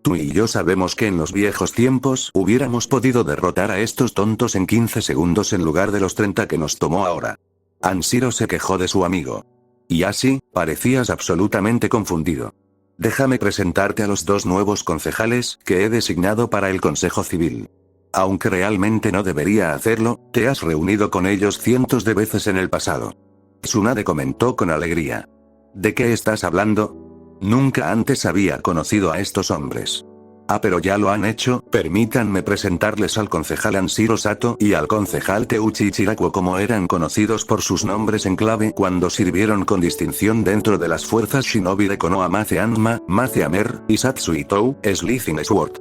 Tú y yo sabemos que en los viejos tiempos hubiéramos podido derrotar a estos tontos en 15 segundos en lugar de los 30 que nos tomó ahora. Anshiro se quejó de su amigo. Y así, parecías absolutamente confundido. Déjame presentarte a los 2 nuevos concejales que he designado para el Consejo Civil. Aunque realmente no debería hacerlo, te has reunido con ellos cientos de veces en el pasado. Tsunade comentó con alegría. ¿De qué estás hablando? Nunca antes había conocido a estos hombres. Ah, pero ya lo han hecho, permítanme presentarles al concejal Anshiro Sato y al concejal Teuchi Ichirakuo como eran conocidos por sus nombres en clave cuando sirvieron con distinción dentro de las fuerzas shinobi de Konoha Maze Anma, Maze Amer, y Satsui Tou, Slithing Sword.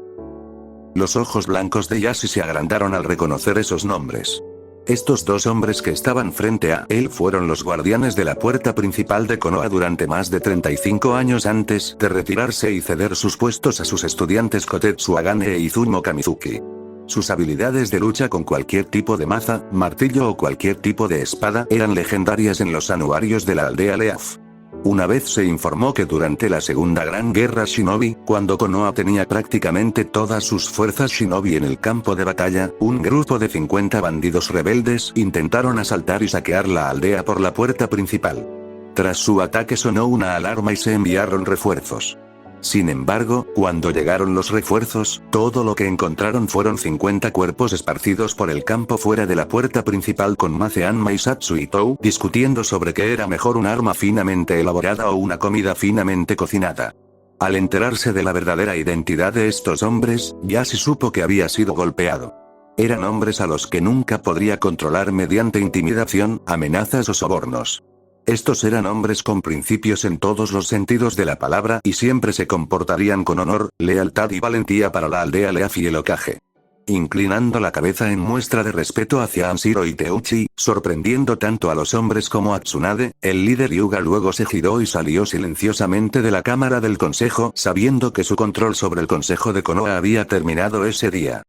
Los ojos blancos de Yashi se agrandaron al reconocer esos nombres. Estos 2 hombres que estaban frente a él fueron los guardianes de la puerta principal de Konoha durante más de 35 años antes de retirarse y ceder sus puestos a sus estudiantes Kotetsu Agane e Izumo Kamizuki. Sus habilidades de lucha con cualquier tipo de maza, martillo o cualquier tipo de espada eran legendarias en los anuarios de la aldea Leaf. Una vez se informó que durante la Segunda Gran Guerra Shinobi, cuando Konoha tenía prácticamente todas sus fuerzas Shinobi en el campo de batalla, un grupo de 50 bandidos rebeldes intentaron asaltar y saquear la aldea por la puerta principal. Tras su ataque sonó una alarma y se enviaron refuerzos. Sin embargo, cuando llegaron los refuerzos, todo lo que encontraron fueron 50 cuerpos esparcidos por el campo fuera de la puerta principal con Maze Anma y Satsui Tou discutiendo sobre qué era mejor, un arma finamente elaborada o una comida finamente cocinada. Al enterarse de la verdadera identidad de estos hombres, Yashi supo que había sido golpeado. Eran hombres a los que nunca podría controlar mediante intimidación, amenazas o sobornos. Estos eran hombres con principios en todos los sentidos de la palabra y siempre se comportarían con honor, lealtad y valentía para la aldea Leaf y el Hokage. Inclinando la cabeza en muestra de respeto hacia Anshiro y Teuchi, sorprendiendo tanto a los hombres como a Tsunade, el líder Yuga luego se giró y salió silenciosamente de la cámara del consejo, sabiendo que su control sobre el consejo de Konoha había terminado ese día.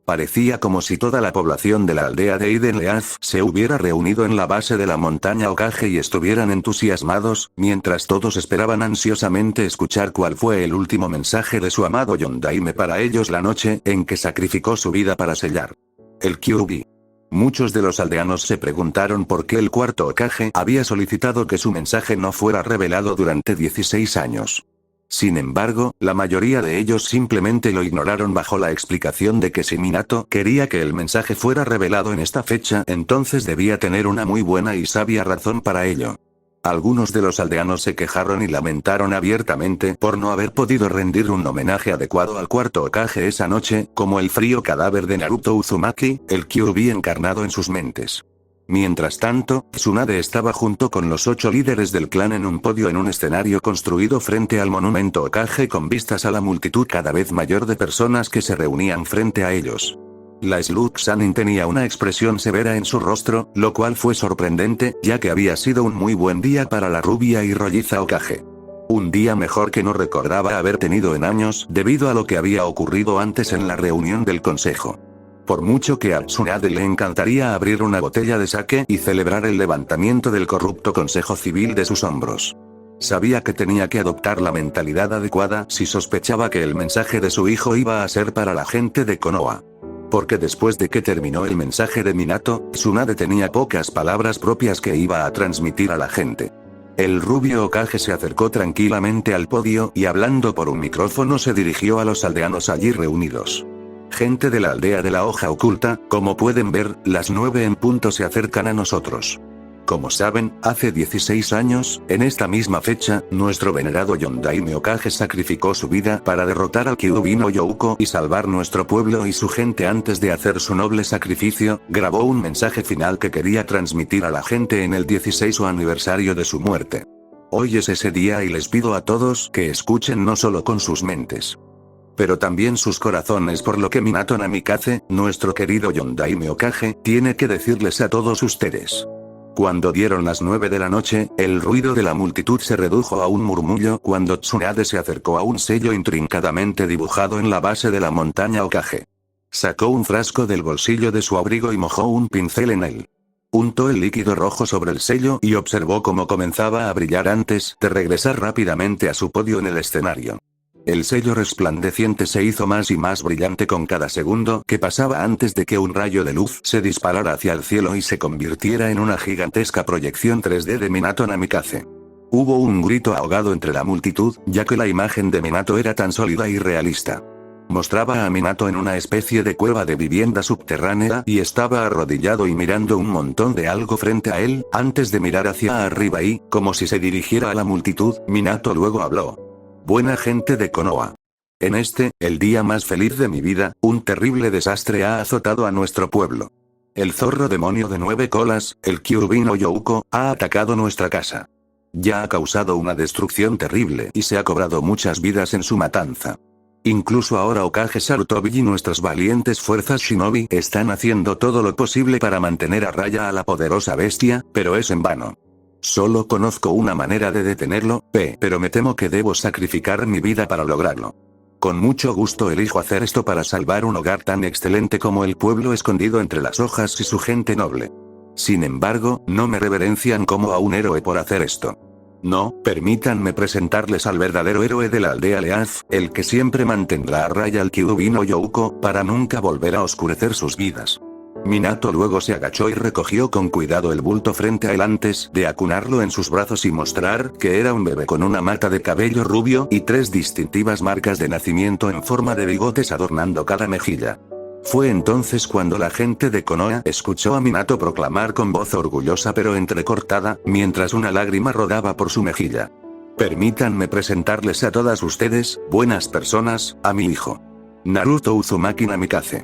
Parecía como si toda la población de la aldea de Eden Leaf se hubiera reunido en la base de la montaña Hokage y estuvieran entusiasmados, mientras todos esperaban ansiosamente escuchar cuál fue el último mensaje de su amado Yondaime para ellos la noche en que sacrificó su vida para sellar el Kyuubi. Muchos de los aldeanos se preguntaron por qué el cuarto Hokage había solicitado que su mensaje no fuera revelado durante 16 años. Sin embargo, la mayoría de ellos simplemente lo ignoraron bajo la explicación de que si Minato quería que el mensaje fuera revelado en esta fecha, entonces debía tener una muy buena y sabia razón para ello. Algunos de los aldeanos se quejaron y lamentaron abiertamente por no haber podido rendir un homenaje adecuado al cuarto Hokage esa noche, como el frío cadáver de Naruto Uzumaki, el Kyuubi encarnado en sus mentes. Mientras tanto, Tsunade estaba junto con los 8 líderes del clan en un podio en un escenario construido frente al monumento Hokage con vistas a la multitud cada vez mayor de personas que se reunían frente a ellos. La Slug Sannin tenía una expresión severa en su rostro, lo cual fue sorprendente, ya que había sido un muy buen día para la rubia y rolliza Hokage. Un día mejor que no recordaba haber tenido en años, debido a lo que había ocurrido antes en la reunión del consejo. Por mucho que a Tsunade le encantaría abrir una botella de sake y celebrar el levantamiento del corrupto consejo civil de sus hombros. Sabía que tenía que adoptar la mentalidad adecuada si sospechaba que el mensaje de su hijo iba a ser para la gente de Konoha. Porque después de que terminó el mensaje de Minato, Tsunade tenía pocas palabras propias que iba a transmitir a la gente. El rubio Hokage se acercó tranquilamente al podio y hablando por un micrófono se dirigió a los aldeanos allí reunidos. Gente de la aldea de la hoja oculta, como pueden ver, las 9 en punto se acercan a nosotros. Como saben, hace 16 años, en esta misma fecha, nuestro venerado Yondaime Hokage sacrificó su vida para derrotar al Kyuubi no Youko y salvar nuestro pueblo y su gente. Antes de hacer su noble sacrificio, grabó un mensaje final que quería transmitir a la gente en el 16º aniversario de su muerte. Hoy es ese día y les pido a todos que escuchen no solo con sus mentes, pero también sus corazones, por lo que Minato Namikaze, nuestro querido Yondaime Hokage, tiene que decirles a todos ustedes. Cuando dieron las 9 de la noche, el ruido de la multitud se redujo a un murmullo cuando Tsunade se acercó a un sello intrincadamente dibujado en la base de la montaña Hokage. Sacó un frasco del bolsillo de su abrigo y mojó un pincel en él. Untó el líquido rojo sobre el sello y observó cómo comenzaba a brillar antes de regresar rápidamente a su podio en el escenario. El sello resplandeciente se hizo más y más brillante con cada segundo que pasaba antes de que un rayo de luz se disparara hacia el cielo y se convirtiera en una gigantesca proyección 3D de Minato Namikaze. Hubo un grito ahogado entre la multitud, ya que la imagen de Minato era tan sólida y realista. Mostraba a Minato en una especie de cueva de vivienda subterránea y estaba arrodillado y mirando un montón de algo frente a él, antes de mirar hacia arriba y, como si se dirigiera a la multitud, Minato luego habló. Buena gente de Konoha. En el día más feliz de mi vida, un terrible desastre ha azotado a nuestro pueblo. El zorro demonio de 9 colas, el Kyuubi no Youko, ha atacado nuestra casa. Ya ha causado una destrucción terrible y se ha cobrado muchas vidas en su matanza. Incluso ahora Hokage Sarutobi y nuestras valientes fuerzas Shinobi están haciendo todo lo posible para mantener a raya a la poderosa bestia, pero es en vano. Solo conozco una manera de detenerlo, pero me temo que debo sacrificar mi vida para lograrlo. Con mucho gusto elijo hacer esto para salvar un hogar tan excelente como el pueblo escondido entre las hojas y su gente noble. Sin embargo, no me reverencian como a un héroe por hacer esto. No, permítanme presentarles al verdadero héroe de la aldea Leaf, el que siempre mantendrá a raya al Kyuubi no Youko para nunca volver a oscurecer sus vidas. Minato luego se agachó y recogió con cuidado el bulto frente a él antes de acunarlo en sus brazos y mostrar que era un bebé con una mata de cabello rubio y 3 distintivas marcas de nacimiento en forma de bigotes adornando cada mejilla. Fue entonces cuando la gente de Konoha escuchó a Minato proclamar con voz orgullosa pero entrecortada, mientras una lágrima rodaba por su mejilla. Permítanme presentarles a todas ustedes, buenas personas, a mi hijo. Naruto Uzumaki Namikaze.